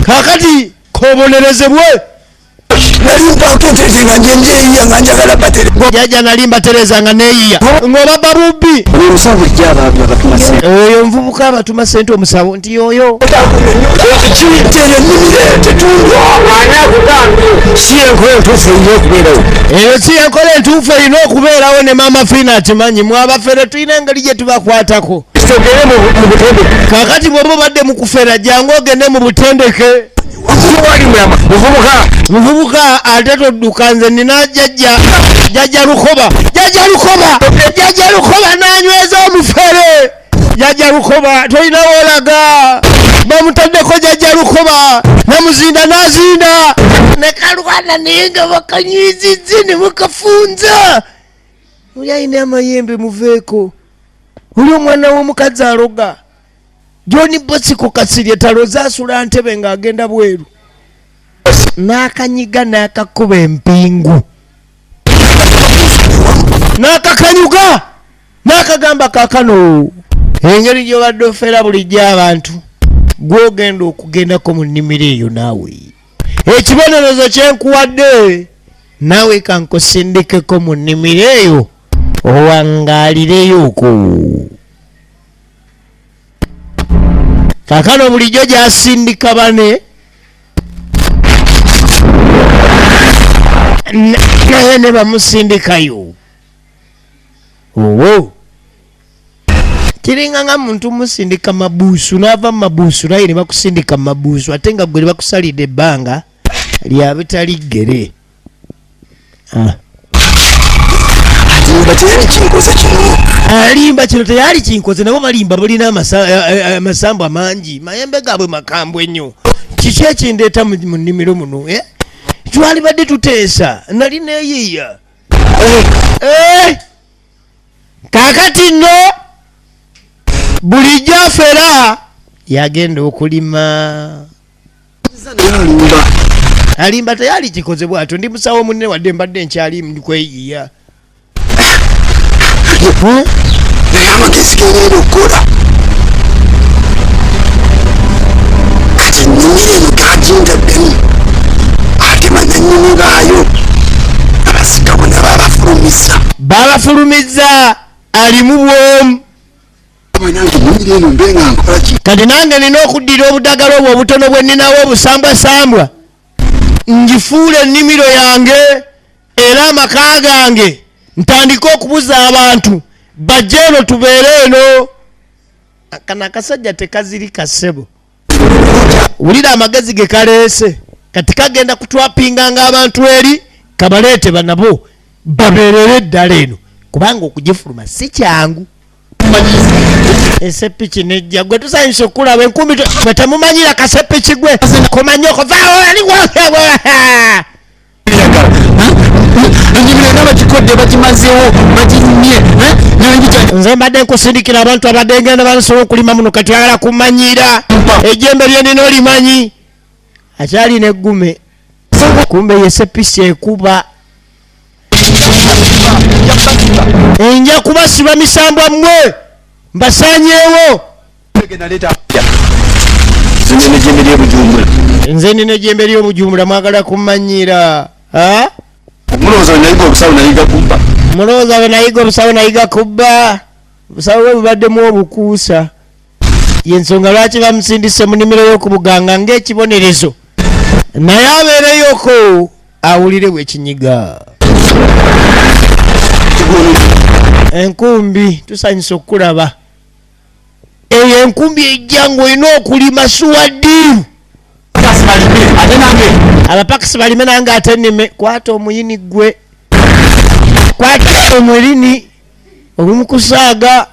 Speaker 1: kakati kobonerezebwe jjajja nalimba tereza nga neyiya ng'obabba bubbi oyo nvubuka abatuma sente omusawo nti yoyo eyo si enkola entuufu erina okubeerawo ne maama Fina akimanyi mwabafere tulina engeri gye tubakwatako kakati bw'oba obadde mu kufera jangu ogende mu butendeke muvubuka ate todduka nze nina jjajja lukoba nanyweza omufere jjajja lukoba tolina woolaga bamutaddeko jjajja lukoba namuzinda nazinda nekalwana naye nga bakanywizizi ne mukafunza oli ayina amayembe muveeko oli omwana w'omukazi aloga John Bosco Kasirye taloza asula ntebe ng'agenda bweru n'akanyiga n'akakuba empingu n'akakanyuga n'akagamba kaakano engeri gy'obadde ofera bulijjo abantu gw'ogenda okugendako mu nnimiro eyo naawe ekibonerezo kyenkuwadde naawe kankosindikeko mu nnimiro eyo owangaalireyo kaakano bulijjo gy'asindika bane naye ne bamusindikayo owo kiringa nga muntu musindika mabuusu n'ava mu mabuusu naye ne bakusindika mu mabuusu ate nga gwe ne bakusalidde ebbanga lya bitali ggere alimba kino teyali kinkoze nabo balimba balina amasambu amangi mayembe gaabwe makambwe ennyo kiki ekindeeta mu nnimiro muno twali badde tuteesa nali neeyiiya kaakati nno bulijjo afera yagenda okulima alimba teyali kikoze bwatyo ndi musawo munne wadde mbadde nkyali mukweyiiya
Speaker 4: naye amagezi genyenda okukola kati ennimiro eno gagindaddemu ate mannanyini ngaayo abasika bona babafulumiza
Speaker 1: alimu bwomu kati nange nina okuddira obudagala obwo obutono bwe nninawo obusambwasambwa ngifuula ennimiro yange era amaka gange ntandike okubuza abantu bajje eno tubeere eno. Kana akasajja tekazirika ssebo, wulira amagezi ge kaleese kati kagenda kutwapinganga abantu eri kabaleete banabo babeerere eddala eno kubanga okugifuluma si kyangu. Esepiki nejja gwe tusanyusa okulaba enkumbi gwe temumanyira kasepiki gwe komanye okuvaawo nze mbadde nkusindikira abantu abadde ngenda basobola okulima muno kati agala kumanyira ejjembe lyenina olimanyi akyalina eggume kumbe yesepisi ekuba enja kubasiba misambwa mmwe mbasanyeewo. Nze nina ejjembe ly'obujumbula mwagala kumanyira mulowooza we nayiga obusawo nayiga kubba obusawo bwe bubaddemu obukuusa yensonga lwaki bamusindise mu nnimiro y'okubuganga ng'ekibonerezo naye abeereyoko awulire bwekinyiga. Enkumbi tusanyusa okulaba eyo enkumbi ejja ng'olina okulima suwaddiru abapakisi balime nange ate nnime kwata omuyini gwe kwata omulini olumukusaaga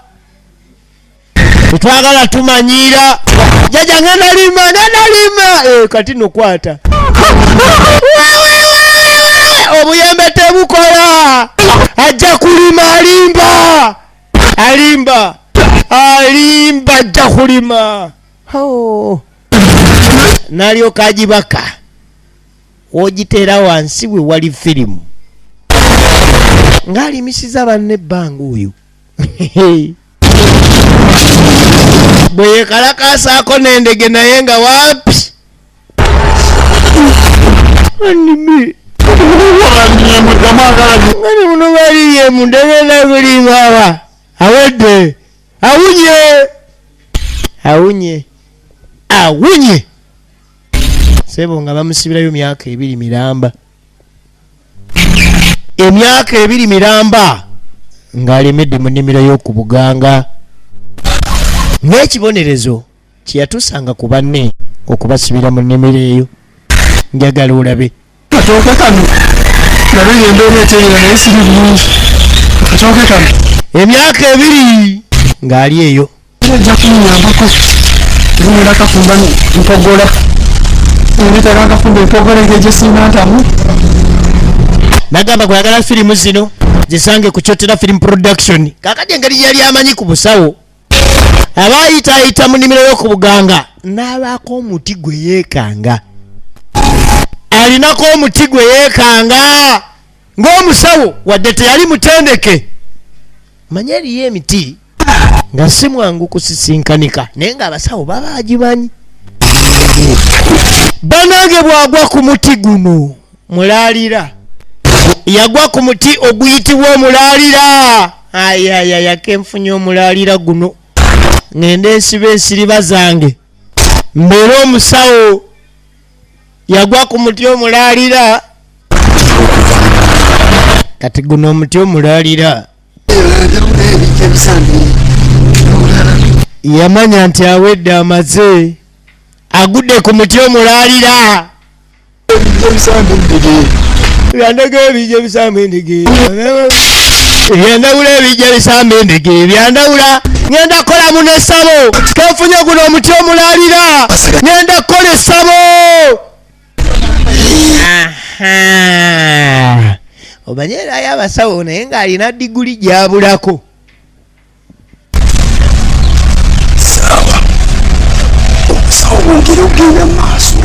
Speaker 1: tetwagala tumanyira jaja nganalima kati nokwata obuyembe tebukola ajja kulima alimba ajja kulima nalyoka agibaka wogiteera wansi we wali firimu ng'alimisiza banne ebbanga oyo bwe yekalakasaako n'endege naye nga wapi anime ngani muno baliye mundege nakulimaba awedde awunye sebo nga bamusibirayo myaka 2 miramba emyaka 2 miramba ng'alemedde mu nnimiro y'okubuganga ng'ekibonerezo kyeyatusanga ku banne okubasibira mu nnimiro eyo njagala olabe katooke kano naye embeera eteera naye siri bulungi katooke kano emyaka 2 ng'ali eyo ejja kumunyambako zinera kafumba mpogola nditera kafumba empogola ng'egyesinga ntamu nagamba kwagala firimu zino zisange ku Kyotera Film Production kakati engeri yali amanyi ku busawo abayitaayita mu nnimiro y'okubuganga n'abaako omuti gwe yeekanga alinako omuti gwe yeekanga ng'omusawo wadde teyali mutendeke manye eriyo emiti nga si mwangu kusisinkanika naye ng'abasawo baba agimanyi banange bwagwa ku muti guno mulaalira yagwa ku muti oguyitibwa omulaalira ayayaya kenfunye omulaalira guno ngende ensiba ensiriba zange mbeera omusawo yagwa ku muti omulaalira kati guno omuti omulaalira yamanya nti awedde amaze agudde ku muti omulaalira byandagala ebijja bisamba endege byandawula ebijja bisamba endege byandawula ngenda kola muno essabo kenfunye guno omuti omulaalira ngenda kola essabo omanye erayo abasawo naye ng'alina diguli gyabulako obusawo bwongera okugenda mu maaso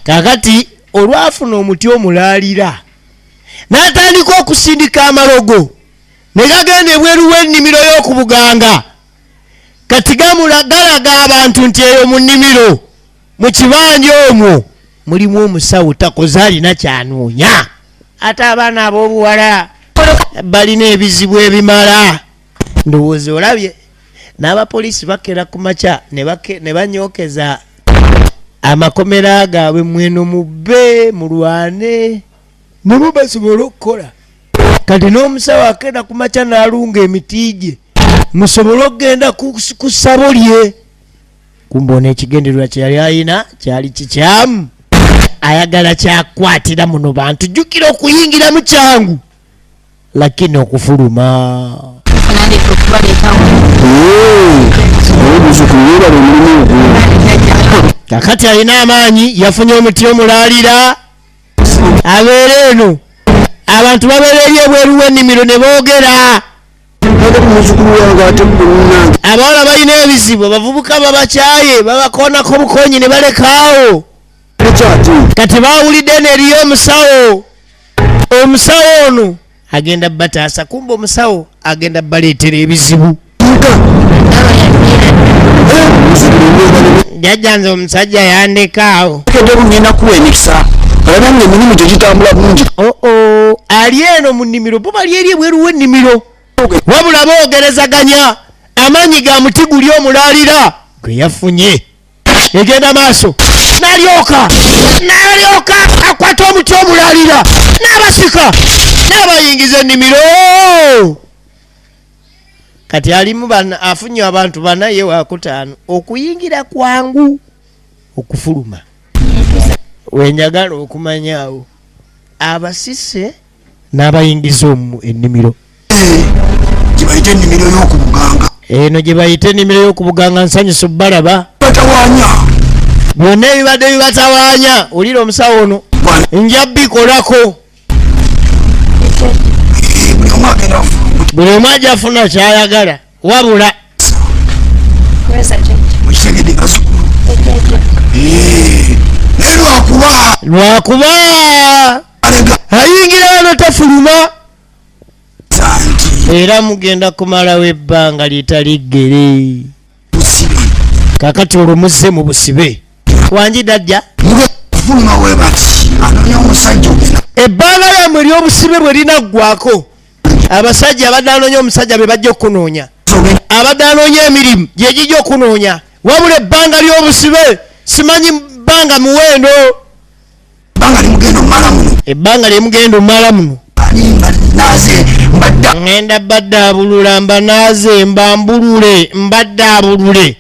Speaker 1: kakati olwafuna omuti omulaalira n'atandika okusindika amalogo ne gagenda ebweru w'ennimiro y'okubuganga kati galaga abantu nti eyo mu nnimiro mu kibanja omwo mulimu omusawo takoze alina kyanoonya ate abaana ab'obuwala balina ebizibu ebimala ndowooza olabye n'abapoliisi bakera ku makya ne banyokeza amakomera gaabwe mweno mubbe mulwane nabo basobola okukola kati n'omusawo akenda ku makya n'alunga emiti gye musobole okugenda ku ssabo lye kumboona ekigendererwa kye yali ayina kyali kikyamu ayagala kyakwatira muno bantu jjukira okuyingira mu kyangu lakini okufuluma kakati alina amaanyi yafunye omuti omulaalira abeera eno abantu babeera eri ebweru w'ennimiro ne boogera abawala balina ebizibu abavubuka babakyaye babakoonako bukonyi ne balekaawo kati baawulidde neeriyo omusawo ono agenda bataasa kumba omusawo agenda baleetera ebizibu jjajjanze omusajja yandekaawo ali eno mu nnimiro bo bali eri ebweru w'ennimiro wabula boogerezaganya amaanyi ga muti guli omulaalira gwe yafunye egenda maaso n'alyoka akwata omuti omulaalira n'abasika n'abayingiza ennimiro kati alimu afunye abantu bana ye wakutaano okuyingira kwangu okufuluma wenjagala okumanyaawo abasise n'abayingiza omu ennimiro
Speaker 4: gyebayita ennimiro y'okubuganga
Speaker 1: eno gye bayita ennimiro y'okubuganga nsanyusa balaba
Speaker 4: batawaanya
Speaker 1: byonna ebibadde bibatawaanya olira omusawo ono nja bikolako buli omu ajja afuna kyayagala wabula lwakuba ayingira wano tafuluma era mugenda kumalawo ebbanga litali ggere kakati olwo muzze mu busibe wanjidajja ebbanga lyammwe ery'obusibe bwe linaggwako abasajja abadde anoonya omusajja be bajja okunoonya abadde anoonya emirimu gye gijja okunoonya wabula ebbanga ly'obusibe simanyi bbanga muwendo ebbanga lyemugenda omala muno ŋŋenda badde abulula mbanaaze mbambulule mbadde abulule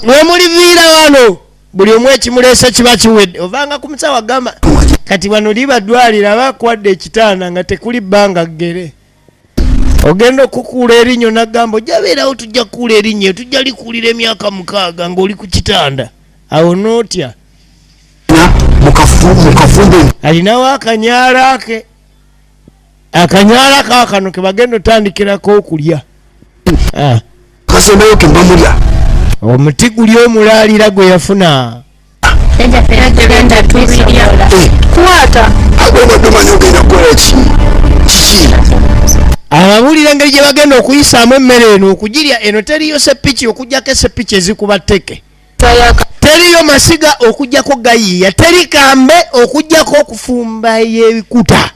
Speaker 1: wemuliviira wano buli omu ekimuleese kiba kiwedde ovanga ku musawo agamba kati wano libadwalira abakwadde ekitanda nga tekuli bbanga ggere ogenda okukuula erinnyo nagamba ojabeerawo tujja kukuula erinnyo tujja likuulira emyaka 6 ng'oli ku kitanda awo nootya alinawo akanyaala ke akanyaala kaakano ke bagenda otandikirako okulya omuti guli omulaalira gwe yafuna ababulira engeri gye bagenda okuyisaamu emmere eno okugirya eno teriyo sepiki okugjako esepiki ezikuba tteke teriyo masiga okugjako gayiiya teri kambe okugjako okufumba y'ebikuta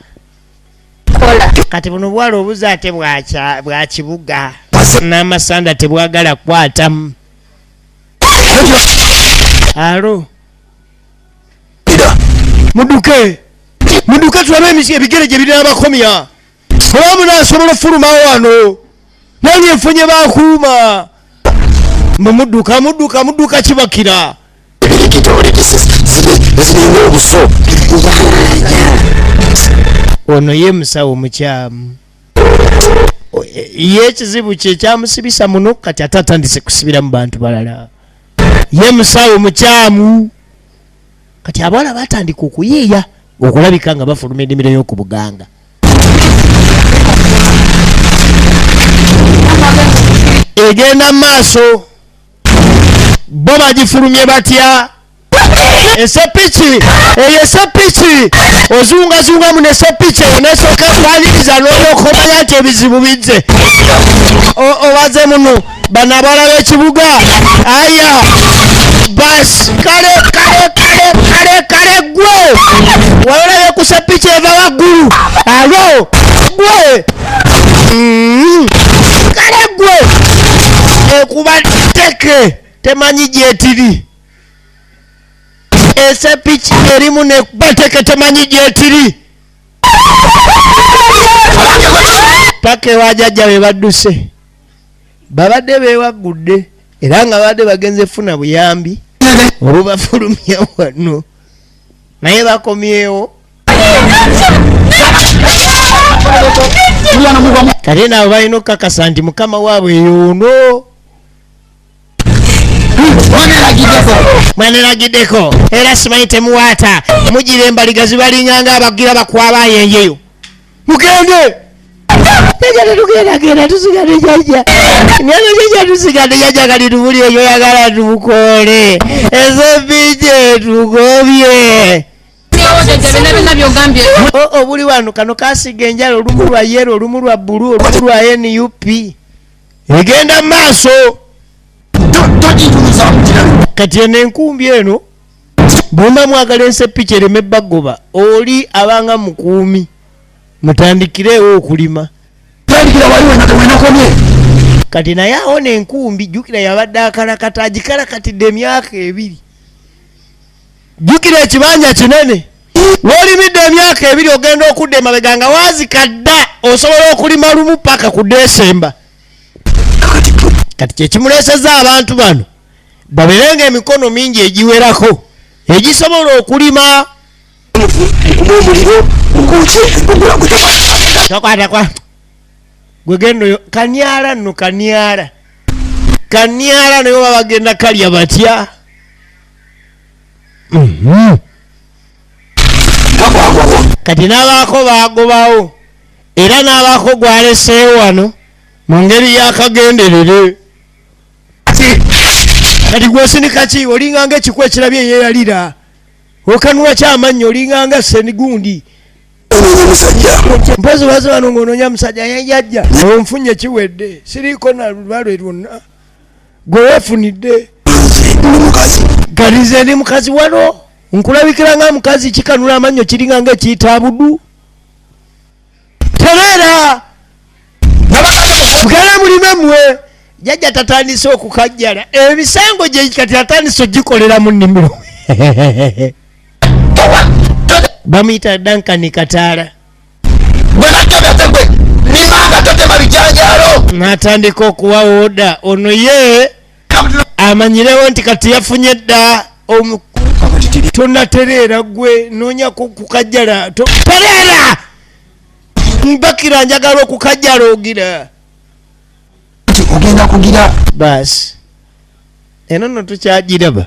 Speaker 1: kati buno bwala obuza ate bwa kibuga n'amasanda tebwagala kwatamu alo muduke tulabe ebigere gye birina abakomya oba munaasobola ofulumawo wano nange enfunye bakuuma mudduka kibakira ono ye musawo mukyamu ye ekizibu kye kyamusibisa muno kati ate atandise kusibira mu bantu balala ye musawo mukyamu kati abawala batandika okuyiiya okulabika nga bafuluma ennimiro y'okubuganga egenda mu maaso bo bagifulumye batya esepiki eyo esepiki ozungazungamu nesepiki eyo nesooka kwaniriza n'olyokomanya nti ebizibu bizze obaze muno bano abawala b'ekibuga aya basi kale gwe wayolayo kusepiki eva waggulu. Alo gwe kale gwe ekuba teke temanyi gyetiri. Esepiki erimu nekuba teke temanyi gyetiri. Paka ewajajja be badduse babadde bewaggudde era nga badde bagenze funa buyambi olubafulumya wano naye bakomyewo. Kale nabo balina okukakasa nti mukama waabwe yoono mwaneragiddeko era simanyi temuwaata mugira embaliga zibalinganga abagira bakwaba yenjeyo mugende tugenda tusigade jajja nano jajja tusigade jajja kali tubuli eyo yagala tumukoole ezebije tugobye buli wano kano kasiga enjala olumu lwa yero olumu lwa bulu olumu lwa NUP egenda mu maaso. Kati eno enkumbi eno bwemba mwagala ensepiki ereme bagoba oli abanga mukuumi mutandikirewo okulima. Kati naye awo n'enkumbi jjukira yabadde akalakata agikalakatidde emyaka 2. Jjukira ekibanja kinene w'olimidde emyaka 2 ogenda okudda emabega nga waazikadda osobola okulima lumu paka ku Desemba. Kati kyekimuleeseza abantu bano baberenga emikono mingi egiwerako egisobola okulima. Gwegendo kanyala nno kanyala nayo babagenda kalya batya. Kati n'abaako bagobawo era n'abaako gwaleseewo wano mu ngeri y'akagenderere. Kati gwosinika ki olinganga ekiku ekirabye yeeyalira okanula kyamannyo olinganga senigundi mpozi baze wano ng'onoonya musajja yajja onfunye kiwedde siriiko na lubalo lwonna gwe weefunidde. Kati nze ndi mukazi wano nkulabikira nga mukazi kikanula amannyo kiringanga ekiyita budu tereera mugala mulime mmwe. Jajja tatandise okukajjala emisango gye kati atandise ogikolera mu nnimiro. Bamuyita Duncan Kataala n'atandika okuwa oda ono ye amanyirewo nti kati yafunye dda tonatereera gwe noonya kukajjala tereera mbakira njagala okukajjala ogira ogenda kugira basi eno no tukyagiraba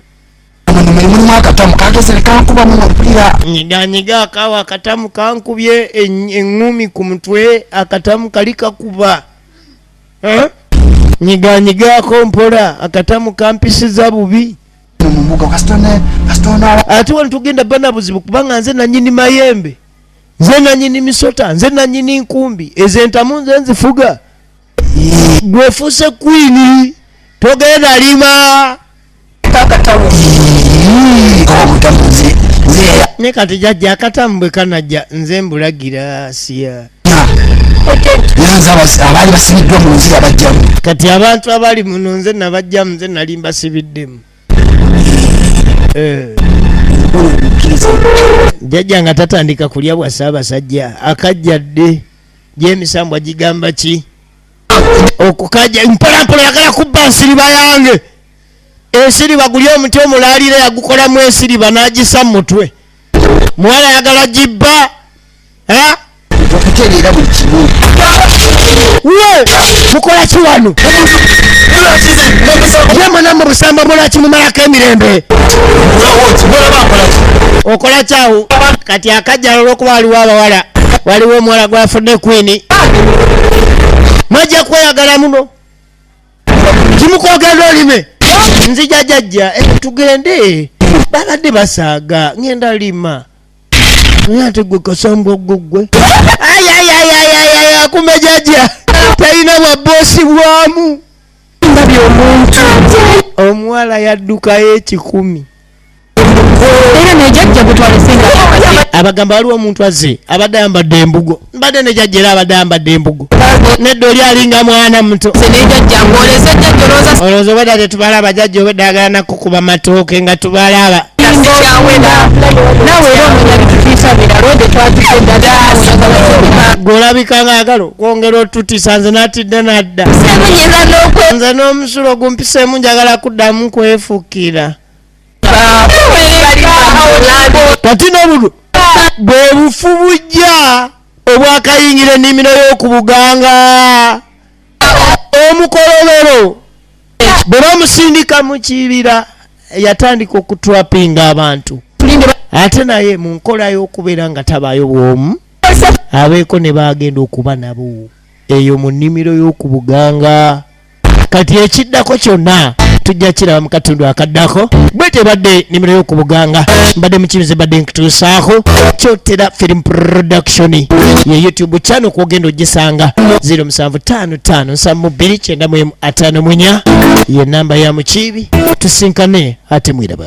Speaker 1: mulimu akatamu kagezere kankuba mu mpulira nyiganyiga akawa akatamu kankubye eŋŋumi ku mutwe akatamu kali kakuba nyiganyigaako mpola akatamu kampisiza bubi ate wano tugenda bana buzibu kubanga nze nanyini mayembe nze nanyini misota nze nanyini nkumbi ezo entamu nze nzifuga. Gwefuuse kwini togenda lima ne kati jajja akatamu bwe kanajja nze mbulagira siya abaali basibiddwa mu nzira bajjamu. Kati abantu abali muno nze nabajjamu nze nali mbasibiddemu. Jajja nga tatandika kulya bwa Ssaabasajja akajjadde gy'emisambwa gigamba ki okukajja mpolampola yagala kubba nsiriba yange ensiriba guli omuti omulaalira yagukolamu ensiriba n'agisa mu mutwe muwala yagala gibba okutereera buli kimu mukola ki wano yemana mu busamba mulaki mumalako emirembe okola kyawo kati akajjala olw'okuba waliwo abawala waliwo omuwala gwafudde kwini mwajja kweyagala muno kimukwogera olime nzija jajja tugende babadde basaaga ngenda lima ate gwe kasambwa gwe akume jajja talina bwa boosi bwamu omuwala yaddukayo 10
Speaker 2: era nejajja butwalesenga
Speaker 1: abagamba waliwo omuntu azze abadde ayambadde embugo mbadde ne jjajja era abadde ayambadde embugo nedda oli alinga mwana muto
Speaker 2: nejajja ng'olese jjajja olowooza
Speaker 1: olowooza obwedda tetubalaba jjajja obwedda agala kukuba matooke nga tubalaba
Speaker 2: nawe era omenya bitutiisabira lwode twatugenda
Speaker 1: golabika ngaagala okwongera otutiisa nze natidde nadda nze n'omusulo gumpiseemu njagala kuddamu kwefuukira kati n'obulwo bwe bufu bujja obwakayingira ennimiro y'okubuganga omukolobero bwe bamusindika mu kibira yatandika okutwapinga abantu ate naye mu nkola y'okubeera nga tabaayo bwomu abeeko ne bagenda okuba nabo eyo mu nnimiro y'okubuganga kati ekiddako kyonna tujja kiraba mu katundu akaddako bwe tebadde nnimiro y'okubuganga mbadde mukibize badde nkutuusaako kyotera film production ye youtube channel kwogenda ogisanga 0755 ye namba ya mukibi tusinkane ate mwiraba.